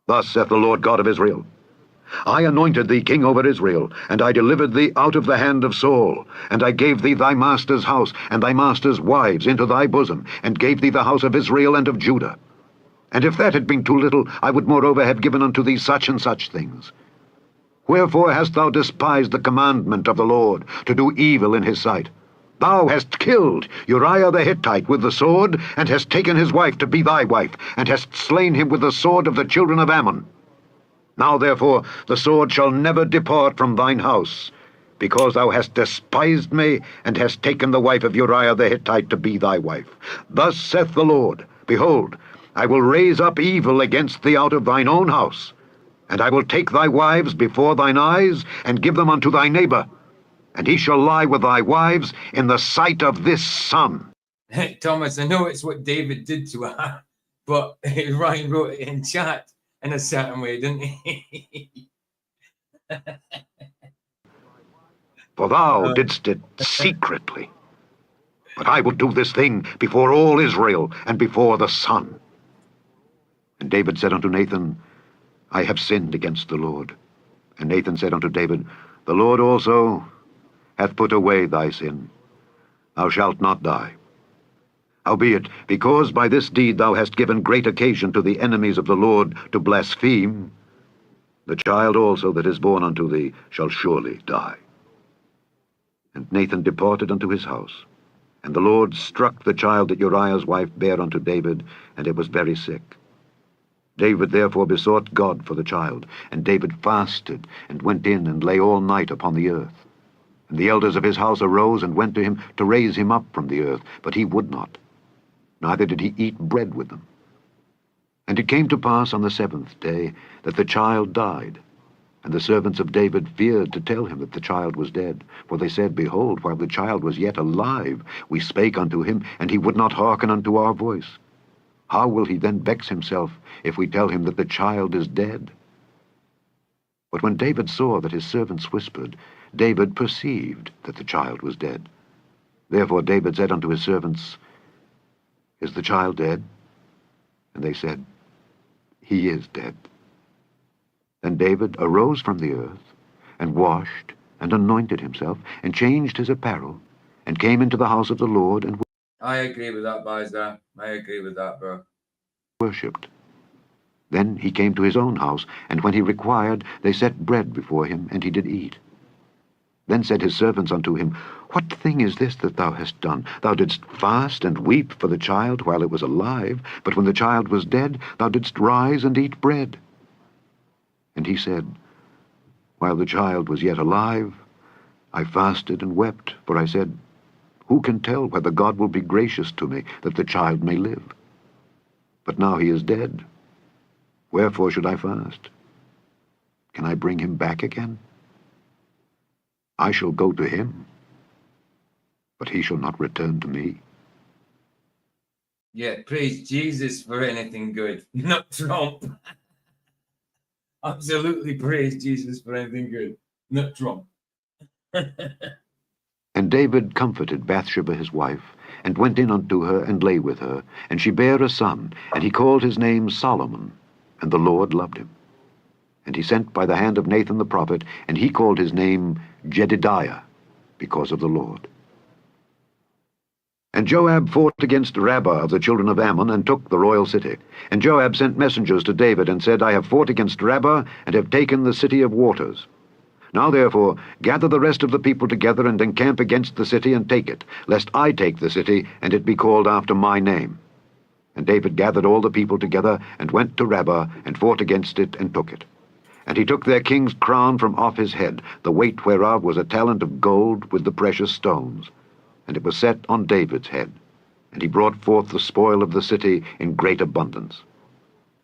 [SPEAKER 3] Thus saith the Lord God of Israel, I anointed thee king over Israel, and I delivered thee out of the hand of Saul, and I gave thee thy master's house, and thy master's wives into thy bosom, and gave thee the house of Israel and of Judah. And if that had been too little, I would moreover have given unto thee such and such things. Wherefore hast thou despised the commandment of the Lord, to do evil in his sight? Thou hast killed Uriah the Hittite with the sword, and hast taken his wife to be thy wife, and hast slain him with the sword of the children of Ammon. Now therefore the sword shall never depart from thine house, because thou hast despised me, and hast taken the wife of Uriah the Hittite to be thy wife. Thus saith the Lord, Behold, I will raise up evil against thee out of thine own house, and I will take thy wives before thine eyes, and give them unto thy neighbor, and he shall lie with thy wives in the sight of this sun.
[SPEAKER 4] Thomas, I know it's what David did to her, but Ryan wrote it in chat in a certain way, didn't he?
[SPEAKER 3] For thou didst it secretly. But I will do this thing before all Israel, and before the sun. And David said unto Nathan, I have sinned against the Lord. And Nathan said unto David, The Lord also hath put away thy sin. Thou shalt not die. Howbeit, because by this deed thou hast given great occasion to the enemies of the Lord to blaspheme, the child also that is born unto thee shall surely die. And Nathan departed unto his house. And the Lord struck the child that Uriah's wife bare unto David, and it was very sick. David therefore besought God for the child, and David fasted, and went in and lay all night upon the earth. And the elders of his house arose and went to him to raise him up from the earth, but he would not, neither did he eat bread with them. And it came to pass on the 7th day that the child died. And the servants of David feared to tell him that the child was dead. For they said, Behold, while the child was yet alive, we spake unto him, and he would not hearken unto our voice. How will he then vex himself, if we tell him that the child is dead? But when David saw that his servants whispered, David perceived that the child was dead. Therefore David said unto his servants, Is the child dead? And they said, He is dead. Then David arose from the earth, and washed, and anointed himself, and changed his apparel, and came into the house of the Lord, and
[SPEAKER 4] I agree with that, Bazda. I agree with that, bro.
[SPEAKER 3] worshipped. Then he came to his own house, and when he required, they set bread before him, and he did eat. Then said his servants unto him, What thing is this that thou hast done? Thou didst fast and weep for the child while it was alive, but when the child was dead, thou didst rise and eat bread. And he said, While the child was yet alive, I fasted and wept, for I said, Who can tell whether God will be gracious to me, that the child may live? But now he is dead. Wherefore should I fast? Can I bring him back again? I shall go to him, but he shall not return to me.
[SPEAKER 4] Yeah, praise Jesus for anything good, not Trump. Absolutely praise Jesus for anything good, not Trump.
[SPEAKER 3] And David comforted Bathsheba his wife, and went in unto her, and lay with her. And she bare a son, and he called his name Solomon, and the Lord loved him. And he sent by the hand of Nathan the prophet, and he called his name Jedidiah, because of the Lord. And Joab fought against Rabbah of the children of Ammon, and took the royal city. And Joab sent messengers to David, and said, I have fought against Rabbah, and have taken the city of waters. Now therefore gather the rest of the people together, and encamp against the city, and take it, lest I take the city, and it be called after my name. And David gathered all the people together, and went to Rabbah, and fought against it, and took it. And he took their king's crown from off his head, the weight whereof was a talent of gold with the precious stones. And it was set on David's head. And he brought forth the spoil of the city in great abundance.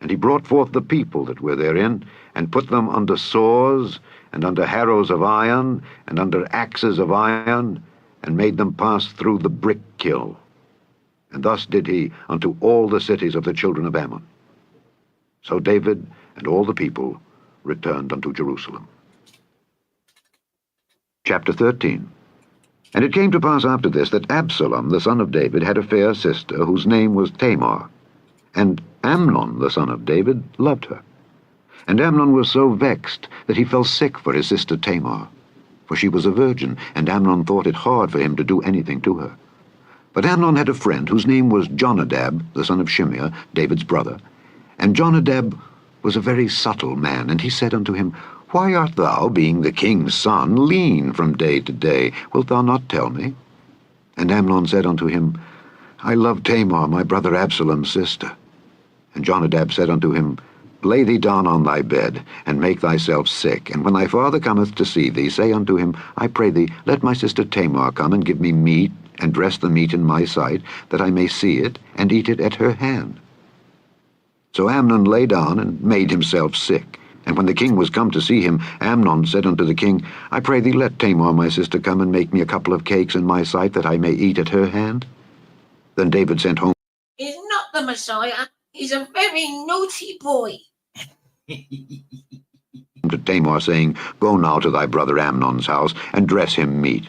[SPEAKER 3] And he brought forth the people that were therein, and put them under saws, and under harrows of iron, and under axes of iron, and made them pass through the brick kiln. And thus did he unto all the cities of the children of Ammon. So David and all the people returned unto Jerusalem. Chapter 13. And it came to pass after this that Absalom the son of David had a fair sister, whose name was Tamar. And Amnon the son of David loved her. And Amnon was so vexed that he fell sick for his sister Tamar. For she was a virgin, and Amnon thought it hard for him to do anything to her. But Amnon had a friend whose name was Jonadab, the son of Shimeah, David's brother. And Jonadab was a very subtle man, and he said unto him, Why art thou, being the king's son, lean from day to day? Wilt thou not tell me? And Amnon said unto him, I love Tamar, my brother Absalom's sister. And Jonadab said unto him, Lay thee down on thy bed, and make thyself sick. And when thy father cometh to see thee, say unto him, I pray thee, let my sister Tamar come and give me meat, and dress the meat in my sight, that I may see it, and eat it at her hand. So Amnon lay down, and made himself sick. And when the king was come to see him, Amnon said unto the king, I pray thee, let Tamar my sister come and make me a couple of cakes in my sight, that I may eat at her hand. Then David sent home.
[SPEAKER 7] He's not the Messiah. He's a very naughty boy.
[SPEAKER 3] To Tamar, saying, Go now to thy brother Amnon's house, and dress him meat.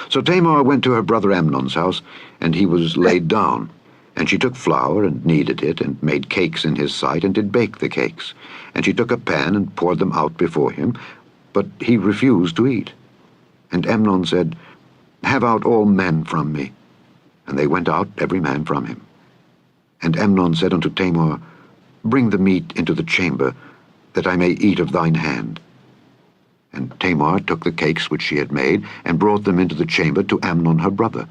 [SPEAKER 3] So Tamar went to her brother Amnon's house, and he was laid down. And she took flour, and kneaded it, and made cakes in his sight, and did bake the cakes. And she took a pan, and poured them out before him, but he refused to eat. And Amnon said, Have out all men from me. And they went out, every man from him. And Amnon said unto Tamar, Bring the meat into the chamber, that I may eat of thine hand. And Tamar took the cakes which she had made, and brought them into the chamber to Amnon her brother.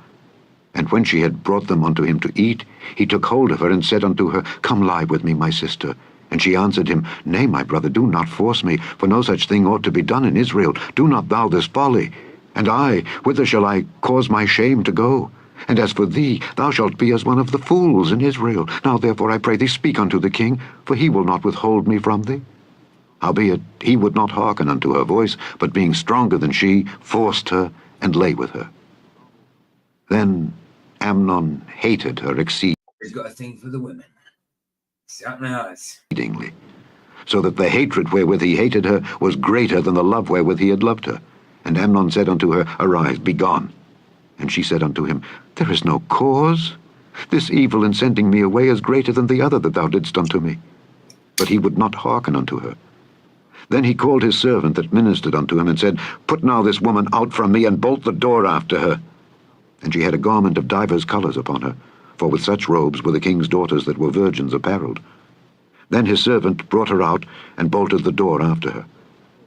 [SPEAKER 3] And when she had brought them unto him to eat, he took hold of her, and said unto her, Come lie with me, my sister. And she answered him, Nay, my brother, do not force me, for no such thing ought to be done in Israel. Do not thou this folly. And I, whither shall I cause my shame to go? And as for thee, thou shalt be as one of the fools in Israel. Now therefore I pray thee, speak unto the king, for he will not withhold me from thee. Howbeit he would not hearken unto her voice, but being stronger than she, forced her, and lay with her. Then Amnon hated her
[SPEAKER 4] He's got a thing for the women. Certainly has.
[SPEAKER 3] exceedingly, so that the hatred wherewith he hated her was greater than the love wherewith he had loved her. And Amnon said unto her, Arise, be gone. And she said unto him, There is no cause. This evil in sending me away is greater than the other that thou didst unto me. But he would not hearken unto her. Then he called his servant that ministered unto him, and said, Put now this woman out from me, and bolt the door after her. And she had a garment of divers colours upon her, for with such robes were the king's daughters that were virgins apparelled. Then his servant brought her out, and bolted the door after her.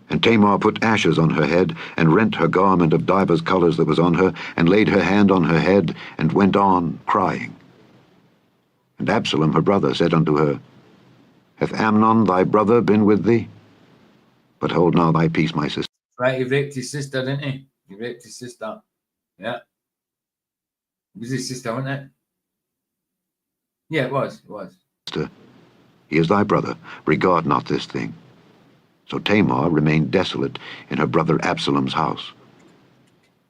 [SPEAKER 3] And Tamar put ashes on her head, and rent her garment of divers colours that was on her, and laid her hand on her head, and went on crying. And Absalom her brother said unto her, Hath Amnon thy brother been with thee? But hold now thy peace, my sister.
[SPEAKER 4] Right, he raped his sister, didn't he? He raped his sister. Yeah. It was his sister, wasn't it? Yeah, it was. It was.
[SPEAKER 3] He is thy brother. Regard not this thing. So Tamar remained desolate in her brother Absalom's house.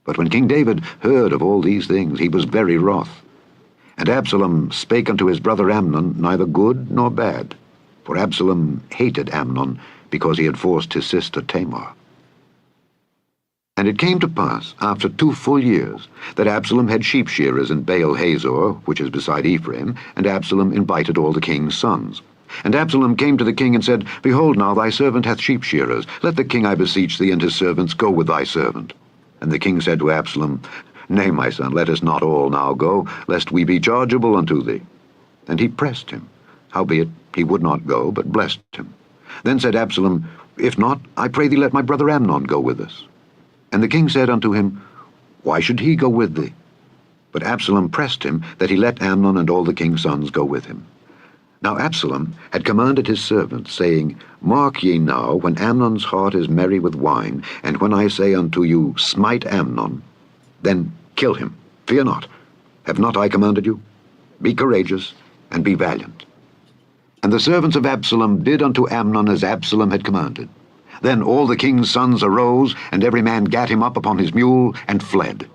[SPEAKER 3] But when King David heard of all these things, he was very wroth. And Absalom spake unto his brother Amnon neither good nor bad, for Absalom hated Amnon, because he had forced his sister Tamar. And it came to pass, after 2 full years, that Absalom had sheep shearers in Baal Hazor, which is beside Ephraim, and Absalom invited all the king's sons. And Absalom came to the king and said, Behold now, thy servant hath sheep shearers. Let the king, I beseech thee, and his servants go with thy servant. And the king said to Absalom, Nay, my son, let us not all now go, lest we be chargeable unto thee. And he pressed him. Howbeit he would not go, but blessed him. Then said Absalom, If not, I pray thee let my brother Amnon go with us. And the king said unto him, Why should he go with thee? But Absalom pressed him, that he let Amnon and all the king's sons go with him. Now Absalom had commanded his servants, saying, Mark ye now, when Amnon's heart is merry with wine, and when I say unto you, Smite Amnon, then kill him. Fear not. Have not I commanded you? Be courageous, and be valiant. And the servants of Absalom did unto Amnon as Absalom had commanded. Then all the king's sons arose, and every man gat him up upon his mule, and fled.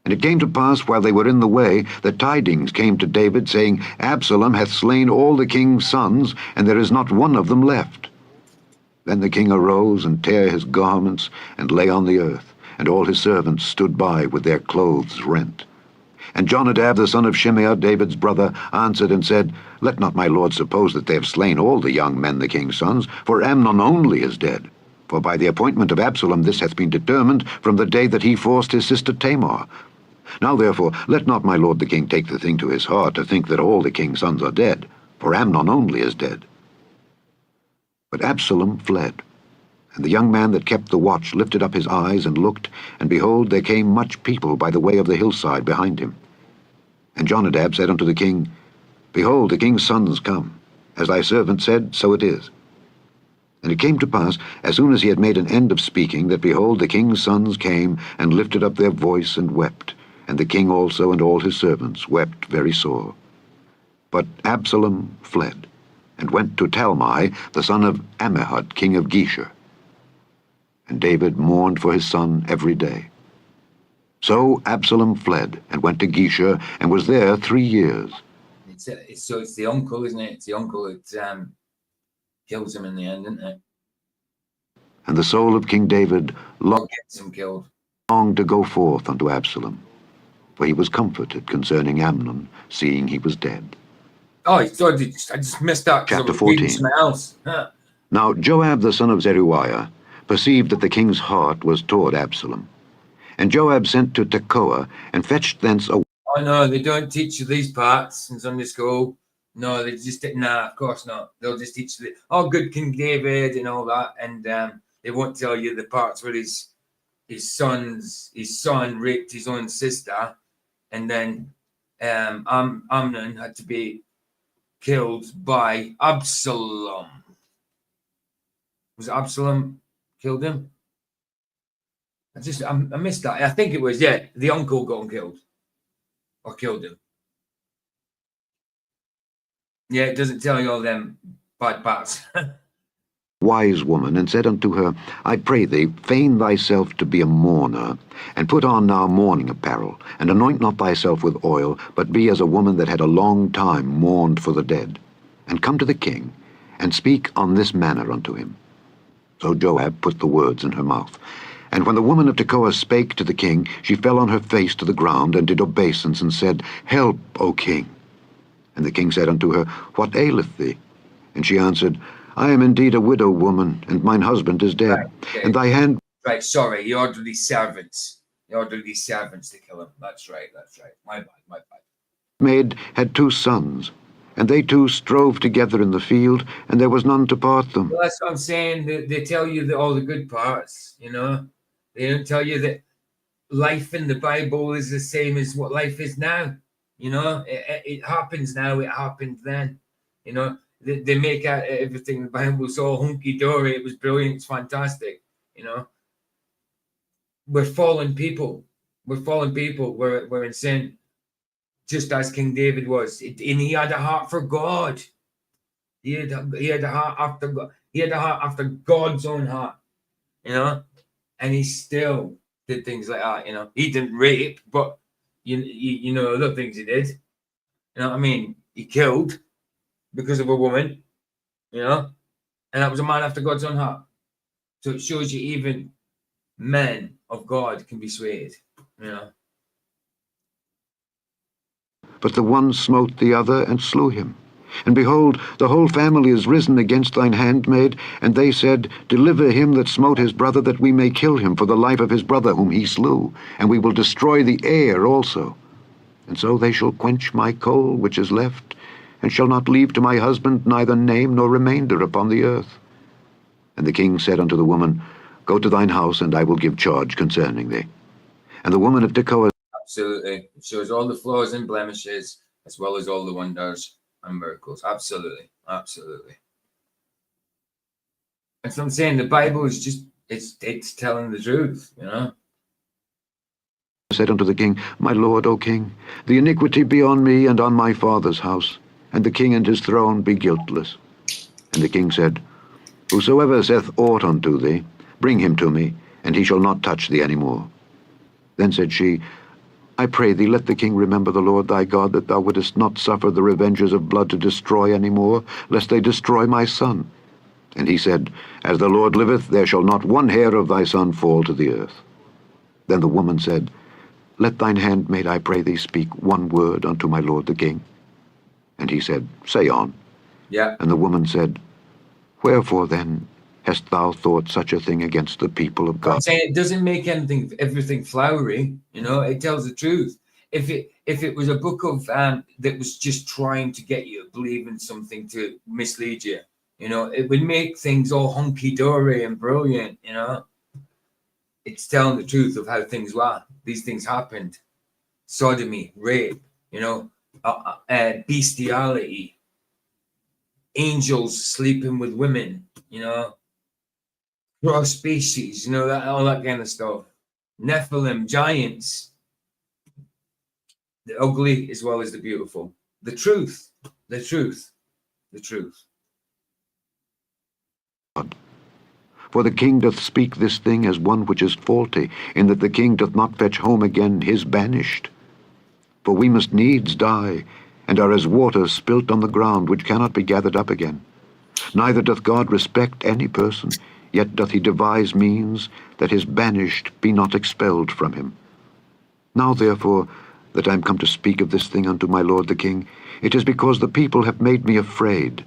[SPEAKER 3] And it came to pass, while they were in the way, that tidings came to David, saying, Absalom hath slain all the king's sons, and there is not one of them left. Then the king arose, and tare his garments, and lay on the earth, and all his servants stood by with their clothes rent. And Jonadab the son of Shimeah, David's brother, answered and said, Let not my lord suppose that they have slain all the young men the king's sons, for Amnon only is dead. For by the appointment of Absalom this hath been determined from the day that he forced his sister Tamar. Now therefore let not my lord the king take the thing to his heart to think that all the king's sons are dead, for Amnon only is dead. But Absalom fled. And the young man that kept the watch lifted up his eyes and looked, and behold, there came much people by the way of the hillside behind him. And Jonadab said unto the king, Behold, the king's sons come. As thy servant said, so it is. And it came to pass, as soon as he had made an end of speaking, that behold, the king's sons came, and lifted up their voice, and wept. And the king also and all his servants wept very sore. But Absalom fled, and went to Talmai, the son of Ammihud, king of Geshur. And David mourned for his son every day. So Absalom fled, and went to Geshur, and was there 3 years.
[SPEAKER 4] It's the uncle, isn't it? It's the uncle that kills him in the end, isn't it?
[SPEAKER 3] And the soul of King David
[SPEAKER 4] Gets him killed.
[SPEAKER 3] longed to go forth unto Absalom, for he was comforted concerning Amnon, seeing he was dead.
[SPEAKER 4] Oh, I just missed that.
[SPEAKER 3] Chapter
[SPEAKER 4] I was reading
[SPEAKER 3] 14.
[SPEAKER 4] something else. Huh.
[SPEAKER 3] Now Joab the son of Zeruiah perceived that the king's heart was toward Absalom. And Joab sent to Tekoa, and fetched thence a...
[SPEAKER 4] Oh no, they don't teach you these parts in Sunday school. No, they just nah, of course not. They'll just teach you good King David and all that, and they won't tell you the parts where his son raped his own sister, and then Amnon had to be killed by Absalom. Was it Absalom killed him? I missed that. I think it was, the uncle got him killed. Or killed him. Yeah, it doesn't tell you all them bad parts.
[SPEAKER 3] wise woman, and said unto her, I pray thee, feign thyself to be a mourner, and put on now mourning apparel, and anoint not thyself with oil, but be as a woman that had a long time mourned for the dead, and come to the king, and speak on this manner unto him. So Joab put the words in her mouth. And when the woman of Tekoa spake to the king, she fell on her face to the ground, and did obeisance, and said, Help, O king. And the king said unto her, What aileth thee? And she answered, I am indeed a widow woman, and mine husband is dead.
[SPEAKER 4] Right, okay.
[SPEAKER 3] And thy hand...
[SPEAKER 4] Right, sorry, he ordered these servants. He ordered these servants to kill him. That's right. My bad.
[SPEAKER 3] maid had 2 sons, and they 2 strove together in the field, and there was none to part them.
[SPEAKER 4] Well, that's what I'm saying. They tell you all the good parts, you know. They don't tell you that life in the Bible is the same as what life is now. You know, it happens now, it happened then. You know, they make out everything in the Bible was all hunky-dory. It was brilliant. It's fantastic. You know, we're fallen people. We're in sin, just as King David was. And he had a heart for God. He had a heart after God. He had a heart after God's own heart. You know, and he still did things like that. You know, he didn't rape, but you know other things he did. You know what I mean? He killed because of a woman. You know, and that was a man after God's own heart. So it shows you even men of God can be swayed. You know.
[SPEAKER 3] But the one smote the other and slew him. And behold, the whole family is risen against thine handmaid, and they said, Deliver him that smote his brother, that we may kill him for the life of his brother whom he slew, and we will destroy the heir also. And so they shall quench my coal which is left, and shall not leave to my husband neither name nor remainder upon the earth. And the king said unto the woman, Go to thine house, and I will give charge concerning thee. And the woman of Tekoa...
[SPEAKER 4] Absolutely. It shows all the flaws and blemishes, as well as all the wonders and miracles. Absolutely. Absolutely. That's what I'm saying. The Bible is just, it's telling the truth, you know?
[SPEAKER 3] Said unto the king, My lord, O king, the iniquity be on me and on my father's house, and the king and his throne be guiltless. And the king said, Whosoever saith aught unto thee, bring him to me, and he shall not touch thee any more. Then said she, I pray thee, let the king remember the Lord thy God, that thou wouldest not suffer the revengers of blood to destroy any more, lest they destroy my son. And he said, As the Lord liveth, there shall not one hair of thy son fall to the earth. Then the woman said, Let thine handmaid, I pray thee, speak one word unto my lord the king. And he said, Say on.
[SPEAKER 4] Yeah.
[SPEAKER 3] And the woman said, Wherefore then hast thou thought such a thing against the people of God?
[SPEAKER 4] I'm saying it doesn't make everything flowery, you know, it tells the truth. If it was a book of that was just trying to get you to believe in something to mislead you, you know, it would make things all hunky-dory and brilliant, you know. It's telling the truth of how things were. These things happened. Sodomy, rape, you know, bestiality, angels sleeping with women, you know, cross species, you know, that all that kind of stuff. Nephilim, giants, the ugly as well as the beautiful. The truth, the truth, the truth.
[SPEAKER 3] For the king doth speak this thing as one which is faulty, in that the king doth not fetch home again his banished. For we must needs die, and are as water spilt on the ground, which cannot be gathered up again. Neither doth God respect any person, yet doth he devise means that his banished be not expelled from him. Now therefore, that I am come to speak of this thing unto my lord the king, it is because the people have made me afraid.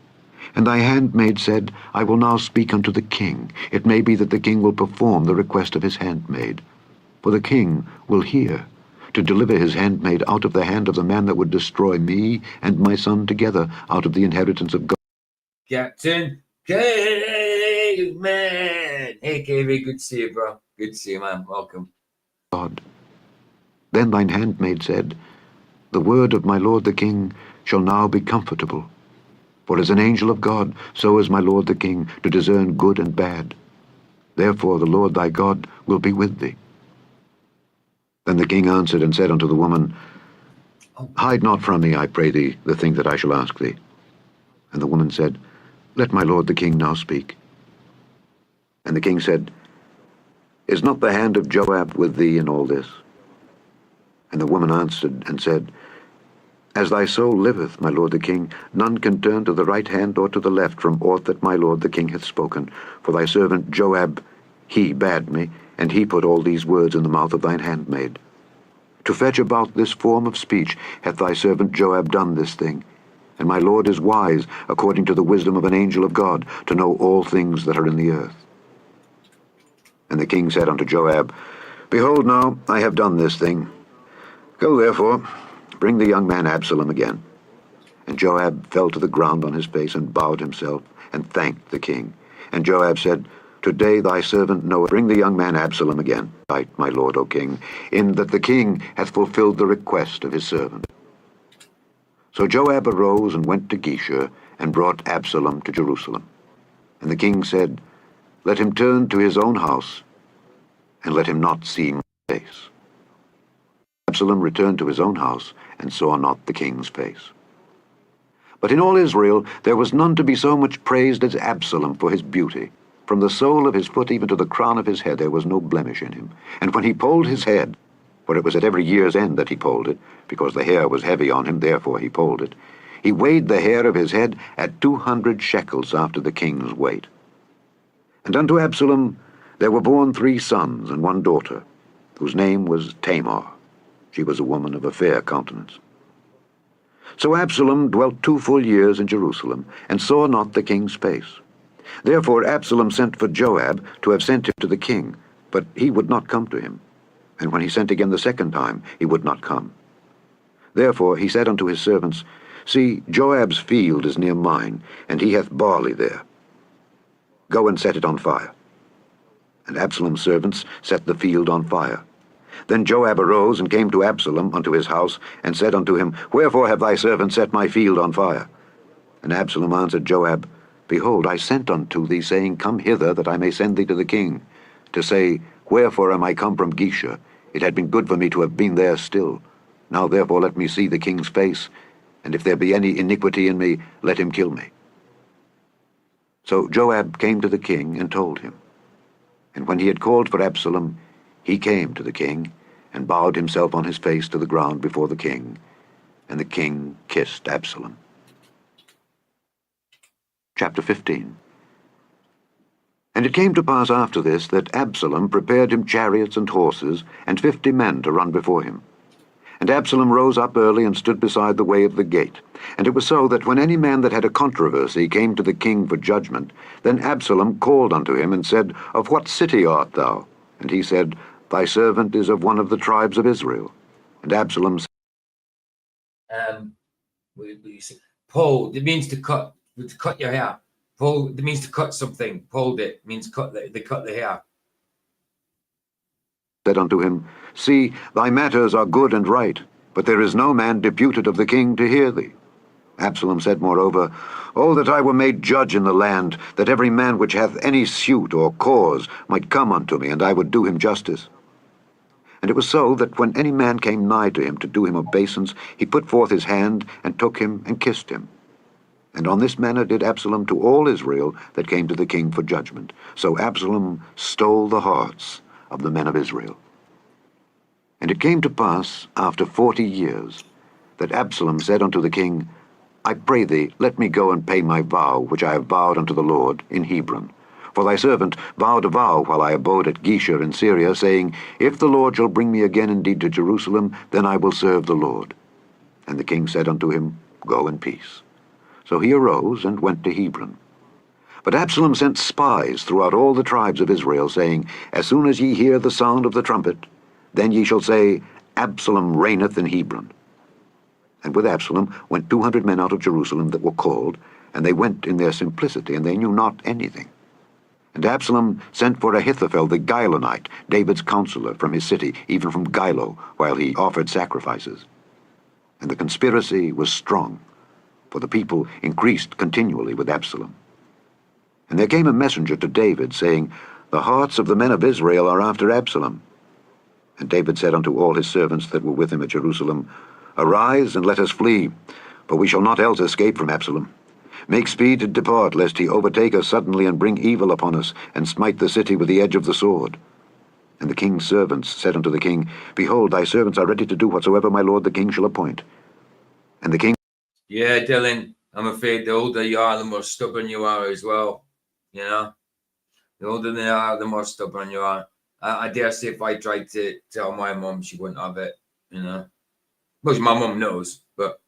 [SPEAKER 3] And thy handmaid said, I will now speak unto the king. It may be that the king will perform the request of his handmaid. For the king will hear, to deliver his handmaid out of the hand of the man that would destroy me and my son together out of the inheritance of God.
[SPEAKER 4] Captain Caveman. Hey, KV, good to see you, bro. Good to see you, man. Welcome.
[SPEAKER 3] God. Then thine handmaid said, The word of my lord the king shall now be comfortable. For as an angel of God, so is my lord the king, to discern good and bad. Therefore the Lord thy God will be with thee. Then the king answered and said unto the woman, Hide not from me, I pray thee, the thing that I shall ask thee. And the woman said, Let my lord the king now speak. And the king said, Is not the hand of Joab with thee in all this? And the woman answered and said, As thy soul liveth, my lord the king, none can turn to the right hand or to the left from aught that my lord the king hath spoken. For thy servant Joab, he bade me, and he put all these words in the mouth of thine handmaid. To fetch about this form of speech hath thy servant Joab done this thing. And my lord is wise, according to the wisdom of an angel of God, to know all things that are in the earth. And the king said unto Joab, Behold now, I have done this thing. Go therefore, bring the young man Absalom again. And Joab fell to the ground on his face, and bowed himself, and thanked the king. And Joab said, Today thy servant knoweth, bring the young man Absalom again, right, my lord, O king, in that the king hath fulfilled the request of his servant. So Joab arose and went to Geshur, and brought Absalom to Jerusalem. And the king said, Let him turn to his own house, and let him not see my face. Absalom returned to his own house, and saw not the king's face. But in all Israel there was none to be so much praised as Absalom for his beauty. From the sole of his foot even to the crown of his head there was no blemish in him. And when he polled his head, for it was at every year's end that he polled it, because the hair was heavy on him, therefore he polled it, he weighed the hair of his head at 200 shekels after the king's weight. And unto Absalom there were born 3 sons and 1 daughter, whose name was Tamar. She was a woman of a fair countenance. So Absalom dwelt 2 full years in Jerusalem, and saw not the king's face. Therefore Absalom sent for Joab to have sent him to the king, but he would not come to him. And when he sent again the 2nd time, he would not come. Therefore he said unto his servants, See, Joab's field is near mine, and he hath barley there. Go and set it on fire. And Absalom's servants set the field on fire. Then Joab arose and came to Absalom unto his house, and said unto him, Wherefore have thy servants set my field on fire? And Absalom answered Joab, Behold, I sent unto thee, saying, Come hither, that I may send thee to the king, to say, Wherefore am I come from Geshur? It had been good for me to have been there still. Now therefore let me see the king's face, and if there be any iniquity in me, let him kill me. So Joab came to the king and told him. And when he had called for Absalom, he came to the king, and bowed himself on his face to the ground before the king, and the king kissed Absalom. Chapter 15. And it came to pass after this that Absalom prepared him chariots and horses, and 50 men to run before him. And Absalom rose up early and stood beside the way of the gate. And it was so that when any man that had a controversy came to the king for judgment, then Absalom called unto him and said, Of what city art thou? And he said, Thy servant is of one of the tribes of Israel. And Absalom said,
[SPEAKER 4] Polled, it means to cut your hair. Polled, it means to cut something. Polled it means they cut the hair.
[SPEAKER 3] Said unto him, See, thy matters are good and right, but there is no man deputed of the king to hear thee. Absalom said moreover, Oh, that I were made judge in the land, that every man which hath any suit or cause might come unto me, and I would do him justice. And it was so that when any man came nigh to him to do him obeisance, he put forth his hand, and took him, and kissed him. And on this manner did Absalom to all Israel that came to the king for judgment. So Absalom stole the hearts of the men of Israel. And it came to pass, after 40 years, that Absalom said unto the king, I pray thee, let me go and pay my vow, which I have vowed unto the Lord in Hebron. For thy servant vowed a vow while I abode at Geshur in Syria, saying, If the Lord shall bring me again indeed to Jerusalem, then I will serve the Lord. And the king said unto him, Go in peace. So he arose and went to Hebron. But Absalom sent spies throughout all the tribes of Israel, saying, As soon as ye hear the sound of the trumpet, then ye shall say, Absalom reigneth in Hebron. And with Absalom went 200 men out of Jerusalem that were called, and they went in their simplicity, and they knew not anything. And Absalom sent for Ahithophel the Gilonite, David's counselor, from his city, even from Gilo, while he offered sacrifices. And the conspiracy was strong, for the people increased continually with Absalom. And there came a messenger to David, saying, The hearts of the men of Israel are after Absalom. And David said unto all his servants that were with him at Jerusalem, Arise, and let us flee, for we shall not else escape from Absalom. Make speed to depart, lest he overtake us suddenly and bring evil upon us, and smite the city with the edge of the sword. And the king's servants said unto the king, Behold, thy servants are ready to do whatsoever my lord the king shall appoint. And the king...
[SPEAKER 4] Yeah, Dylan, I'm afraid the older you are, the more stubborn you are as well. You know? The older they are, the more stubborn you are. I dare say if I tried to tell my mum, she wouldn't have it, you know? Well, my mum knows, but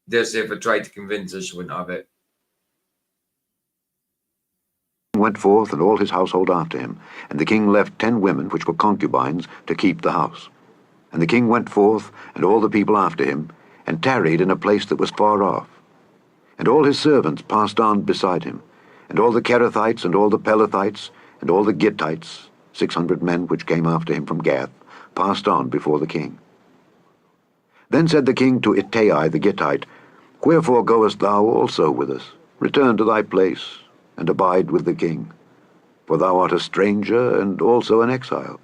[SPEAKER 4] I dare say if I tried to convince her, she wouldn't have it.
[SPEAKER 3] went forth, and all his household after him. And the king left 10 women, which were concubines, to keep the house. And the king went forth, and all the people after him, and tarried in a place that was far off. And all his servants passed on beside him, and all the Kerethites, and all the Pelethites, and all the Gittites, 600 men which came after him from Gath, passed on before the king. Then said the king to Ittai the Gittite, Wherefore goest thou also with us? Return to thy place, and abide with the king. For thou art a stranger, and also an exile.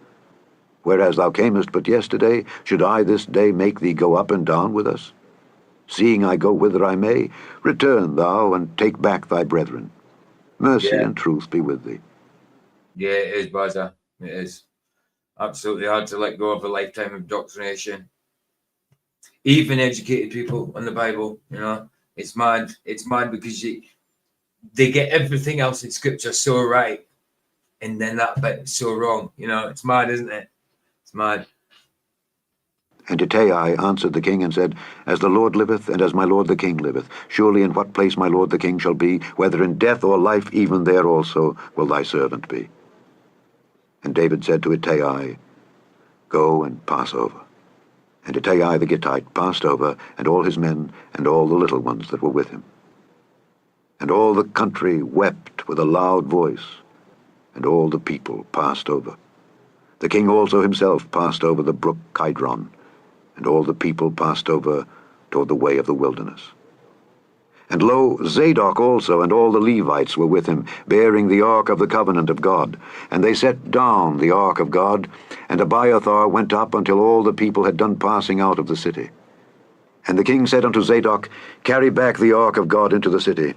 [SPEAKER 3] Whereas thou camest but yesterday, should I this day make thee go up and down with us? Seeing I go whither I may, return thou, and take back thy brethren. Mercy
[SPEAKER 4] Yeah.
[SPEAKER 3] and truth be with thee.
[SPEAKER 4] Yeah, it is, Bazza. It is. Absolutely hard to let go of a lifetime of indoctrination. Even educated people on the Bible, you know, it's mad. It's mad because they get everything else in Scripture so right, and then that bit is so wrong. You know, it's mad, isn't it? It's mad.
[SPEAKER 3] And Ittai answered the king and said, As the Lord liveth, and as my lord the king liveth, surely in what place my lord the king shall be, whether in death or life, even there also will thy servant be. And David said to Ittai, Go and pass over. And Ittai the Gittite passed over, and all his men, and all the little ones that were with him. And all the country wept with a loud voice, and all the people passed over. The king also himself passed over the brook Kidron, and all the people passed over toward the way of the wilderness. And lo, Zadok also and all the Levites were with him, bearing the ark of the covenant of God. And they set down the ark of God, and Abiathar went up until all the people had done passing out of the city. And the king said unto Zadok, Carry back the ark of God into the city.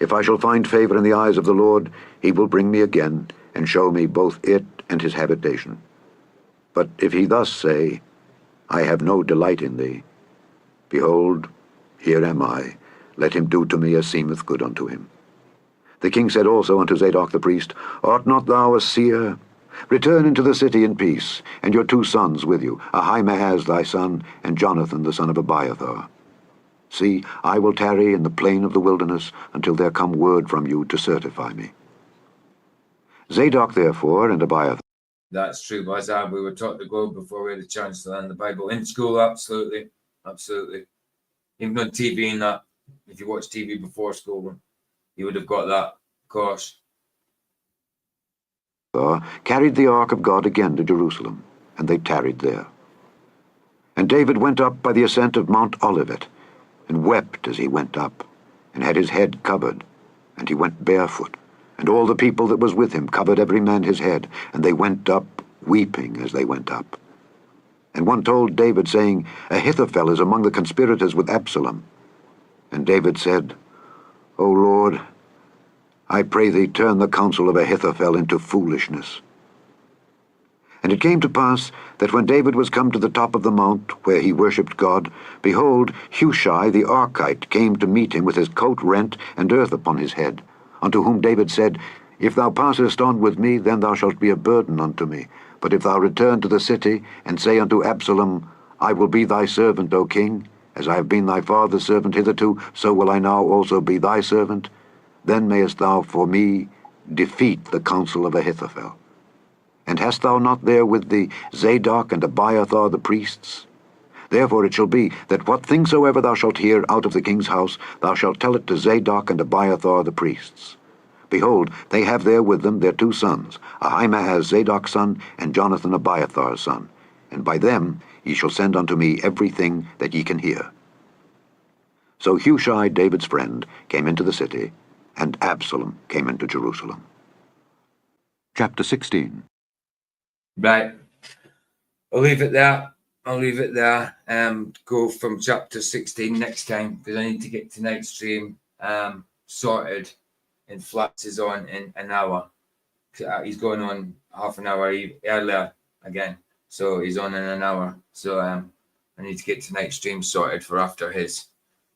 [SPEAKER 3] If I shall find favor in the eyes of the Lord, he will bring me again, and show me both it and his habitation. But if he thus say, I have no delight in thee, behold, here am I, let him do to me as seemeth good unto him. The king said also unto Zadok the priest, Art not thou a seer? Return into the city in peace, and your 2 sons with you, Ahimaaz thy son, and Jonathan the son of Abiathar. See, I will tarry in the plain of the wilderness until there come word from you to certify me. Zadok therefore and Abiathar.
[SPEAKER 4] That's true, Bazza. We were taught the globe before we had a chance to learn the Bible in school. Absolutely, absolutely. Even on TV and that, if you watch TV before school, you would have got that, of course.
[SPEAKER 3] Carried the ark of God again to Jerusalem, and they tarried there. And David went up by the ascent of Mount Olivet, and wept as he went up, and had his head covered, and he went barefoot. And all the people that was with him covered every man his head, and they went up, weeping as they went up. And one told David, saying, Ahithophel is among the conspirators with Absalom. And David said, O Lord, I pray thee turn the counsel of Ahithophel into foolishness. And it came to pass that when David was come to the top of the mount where he worshipped God, behold, Hushai the Archite came to meet him with his coat rent and earth upon his head, unto whom David said, If thou passest on with me, then thou shalt be a burden unto me. But if thou return to the city, and say unto Absalom, I will be thy servant, O king, as I have been thy father's servant hitherto, so will I now also be thy servant, then mayest thou for me defeat the counsel of Ahithophel. And hast thou not there with thee Zadok and Abiathar the priests? Therefore it shall be, that what thing soever thou shalt hear out of the king's house, thou shalt tell it to Zadok and Abiathar the priests. Behold, they have there with them their 2 sons, Ahimaaz Zadok's son, and Jonathan Abiathar's son. And by them ye shall send unto me everything that ye can hear. So Hushai, David's friend, came into the city, and Absalom came into Jerusalem. Chapter 16.
[SPEAKER 4] Right. I'll leave it there. I'll leave it there. Go from chapter 16 next time, because I need to get tonight's stream sorted. And Flats is on in an hour. He's going on half an hour earlier again. So he's on in an hour. So I need to get tonight's stream sorted for after his.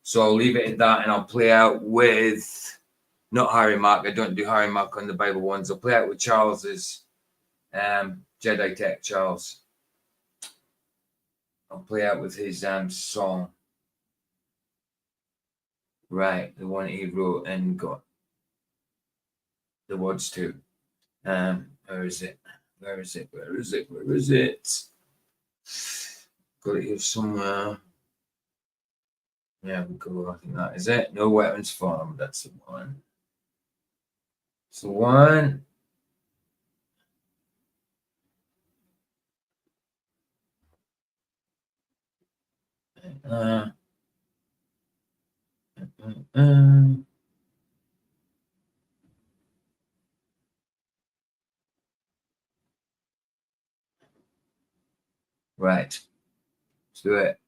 [SPEAKER 4] So I'll leave it at that, and I'll play out with not Harry Mark. I don't do Harry Mark on the Bible ones. I'll play out with Charles's Jedi Tech Charles. I'll play out with his song. Right, the one he wrote and got the words to. Where is it? Where is it? Where is it? Where is it? Got it here somewhere. Yeah, we go. I think that is it. No weapons formed. That's the one. It's the one. Right. Let's do it.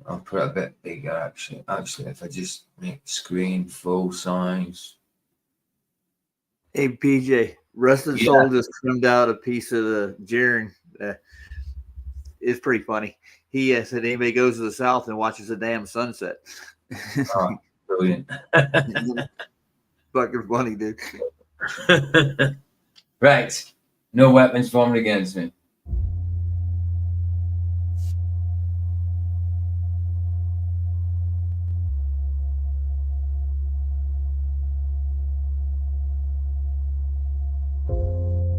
[SPEAKER 4] I'll put it a bit bigger actually. Actually, if I just make the screen full size.
[SPEAKER 5] Hey, PJ, Rustin Soul just trimmed out a piece of the Jaren. It's pretty funny. He said anybody goes to the South and watches the damn sunset.
[SPEAKER 4] Oh, brilliant.
[SPEAKER 5] Fucking funny, dude.
[SPEAKER 4] Right. No weapons formed against me.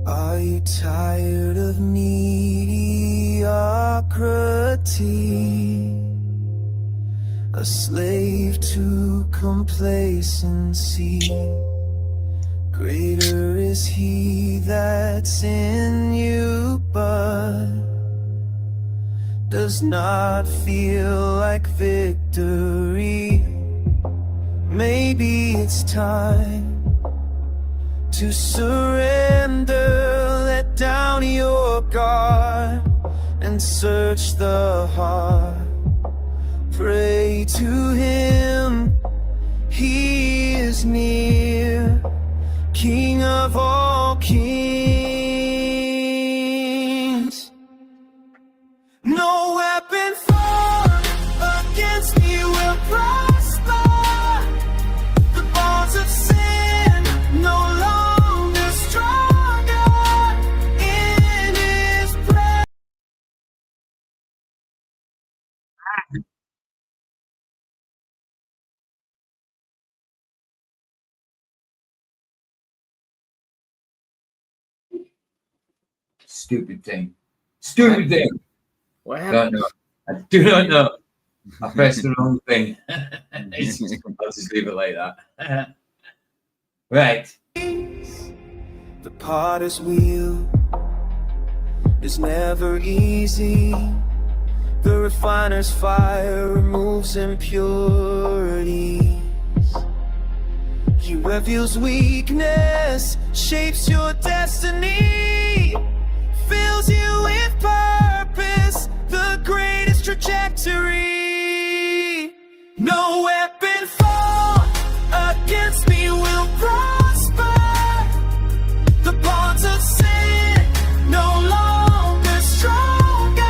[SPEAKER 8] Are you tired of mediocrity? A slave to complacency. Greater is he that's in you, but does not feel like victory. Maybe it's time to surrender, let down your guard and search the heart. Pray to him, he is near, King of all kings. No weapon formed against me will prosper. The bonds of sin no longer stronger in his presence.
[SPEAKER 4] Stupid thing. Stupid thing.
[SPEAKER 5] What
[SPEAKER 4] I
[SPEAKER 5] happened?
[SPEAKER 4] don't know. I do not know. I pressed the wrong thing. I'll just leave it like that. Right.
[SPEAKER 8] The potter's wheel is never easy. The refiner's fire removes impurities. He reveals weakness, shapes your destiny, fills you with purpose, the greatest trajectory. No weapon formed against me will prosper. The bonds of sin no longer stronger.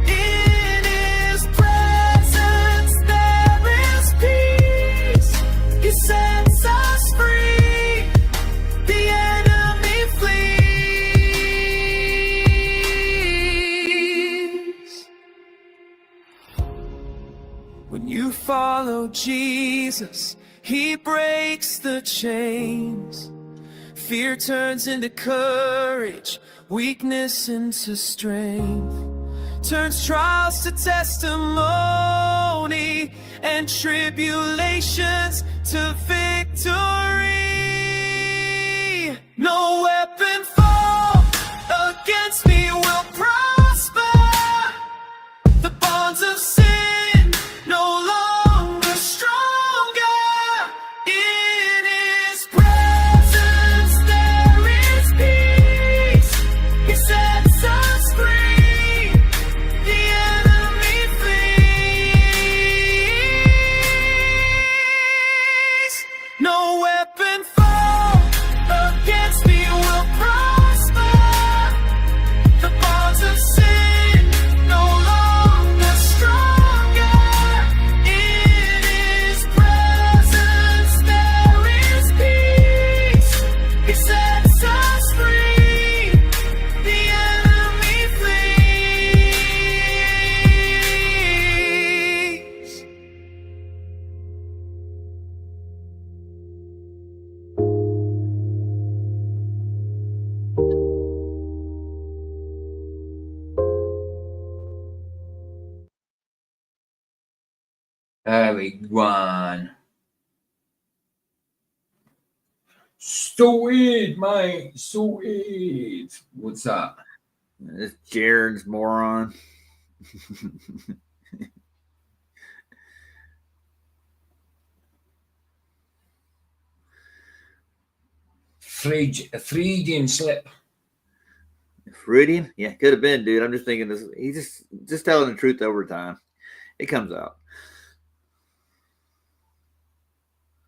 [SPEAKER 8] In his presence there is peace. He sets us free. The enemy flees. When you follow Jesus, he breaks the chains. Fear turns into courage, weakness into strength. Turns trials to testimony and tribulations to victory. No weapon formed against me will prosper. The bonds of sin no longer stronger. In his presence there is peace. He sets us free. The enemy flees. No weapon formed against me will prosper. The bonds of sin no longer stronger. In his presence there is peace. He sets us free. The enemy flees.
[SPEAKER 4] There we go. Sweet, mate. Sweet. What's that?
[SPEAKER 5] This Jaren's moron.
[SPEAKER 4] Freudian slip.
[SPEAKER 5] Freudian? Yeah, could have been, dude. I'm just thinking this. He's just telling the truth over time. It comes out.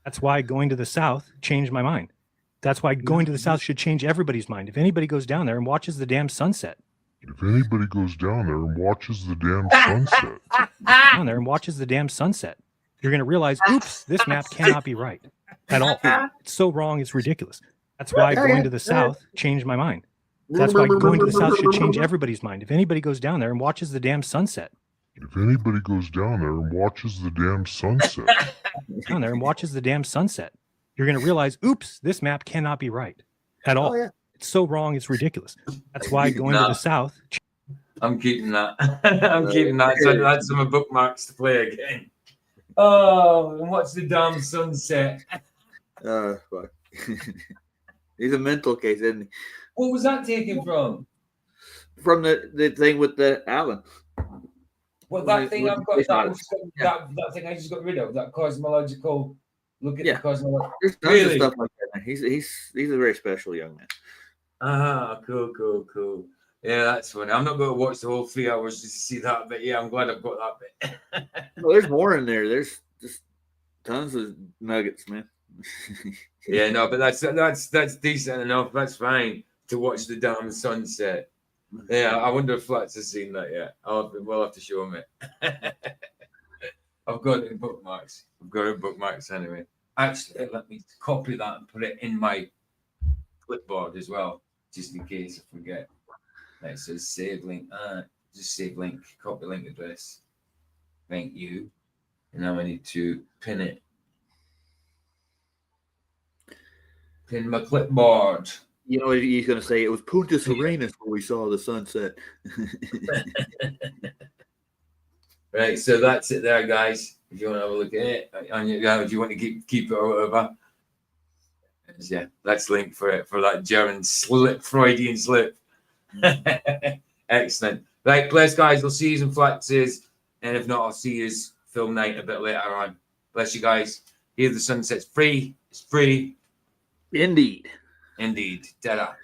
[SPEAKER 9] That's why going to the South changed my mind. That's why going to the South should change everybody's mind. If anybody goes down there and watches the damn sunset,
[SPEAKER 10] If anybody goes down there and watches the damn sunset,
[SPEAKER 9] down there and watches the damn sunset, you're going to realize, oops, this map cannot be right at all. It's so wrong, it's ridiculous. That's why going to the South changed my mind. That's why going to the South should change everybody's mind. If anybody goes down there and watches the damn sunset,
[SPEAKER 10] if anybody goes down there and watches the damn sunset,
[SPEAKER 9] down there and watches the damn sunset, you're going to realize, oops, this map cannot be right at all. It's so wrong, it's ridiculous. That's why going to the South.
[SPEAKER 4] I'm keeping that. I'm keeping that. So that's some bookmarks to play again. Oh, and what's the damn sunset?
[SPEAKER 5] Fuck. He's a mental case, isn't he?
[SPEAKER 4] What was that taken from?
[SPEAKER 5] From the thing with the Alan.
[SPEAKER 4] Well, that thing I've got, that thing I just got rid of, that cosmological look at the cosmological.
[SPEAKER 5] There's tons of stuff like that. He's a very special young man.
[SPEAKER 4] Ah, cool. Yeah, that's funny. I'm not going to watch the whole 3 hours just to see that, but yeah, I'm glad I've got that bit.
[SPEAKER 5] Well, there's more in there. There's just tons of nuggets, man.
[SPEAKER 4] Yeah, no, but that's decent enough. That's fine to watch the damn sunset. Yeah, I wonder if Flats has seen that yet. We'll have to show him it. I've got it in bookmarks. I've got it in bookmarks anyway. Actually, let me copy that and put it in my clipboard as well, just in case I forget. Right, so save link. Just save link, copy link address. Thank you. And now I need to pin it. Pin my clipboard.
[SPEAKER 5] You know what he's going to say? It was Punta Serenas where we saw the sunset.
[SPEAKER 4] Right, so that's it there, guys. If you want to have a look at it, if you want to keep it or whatever. Yeah, that's linked for it, for that German Freudian slip. Excellent. Right, bless, guys. We'll see you in Flaxes. And if not, I'll see you film night a bit later on. Bless you guys. Here the sunset's free. It's free.
[SPEAKER 5] Indeed.
[SPEAKER 4] Indeed. Ta-da.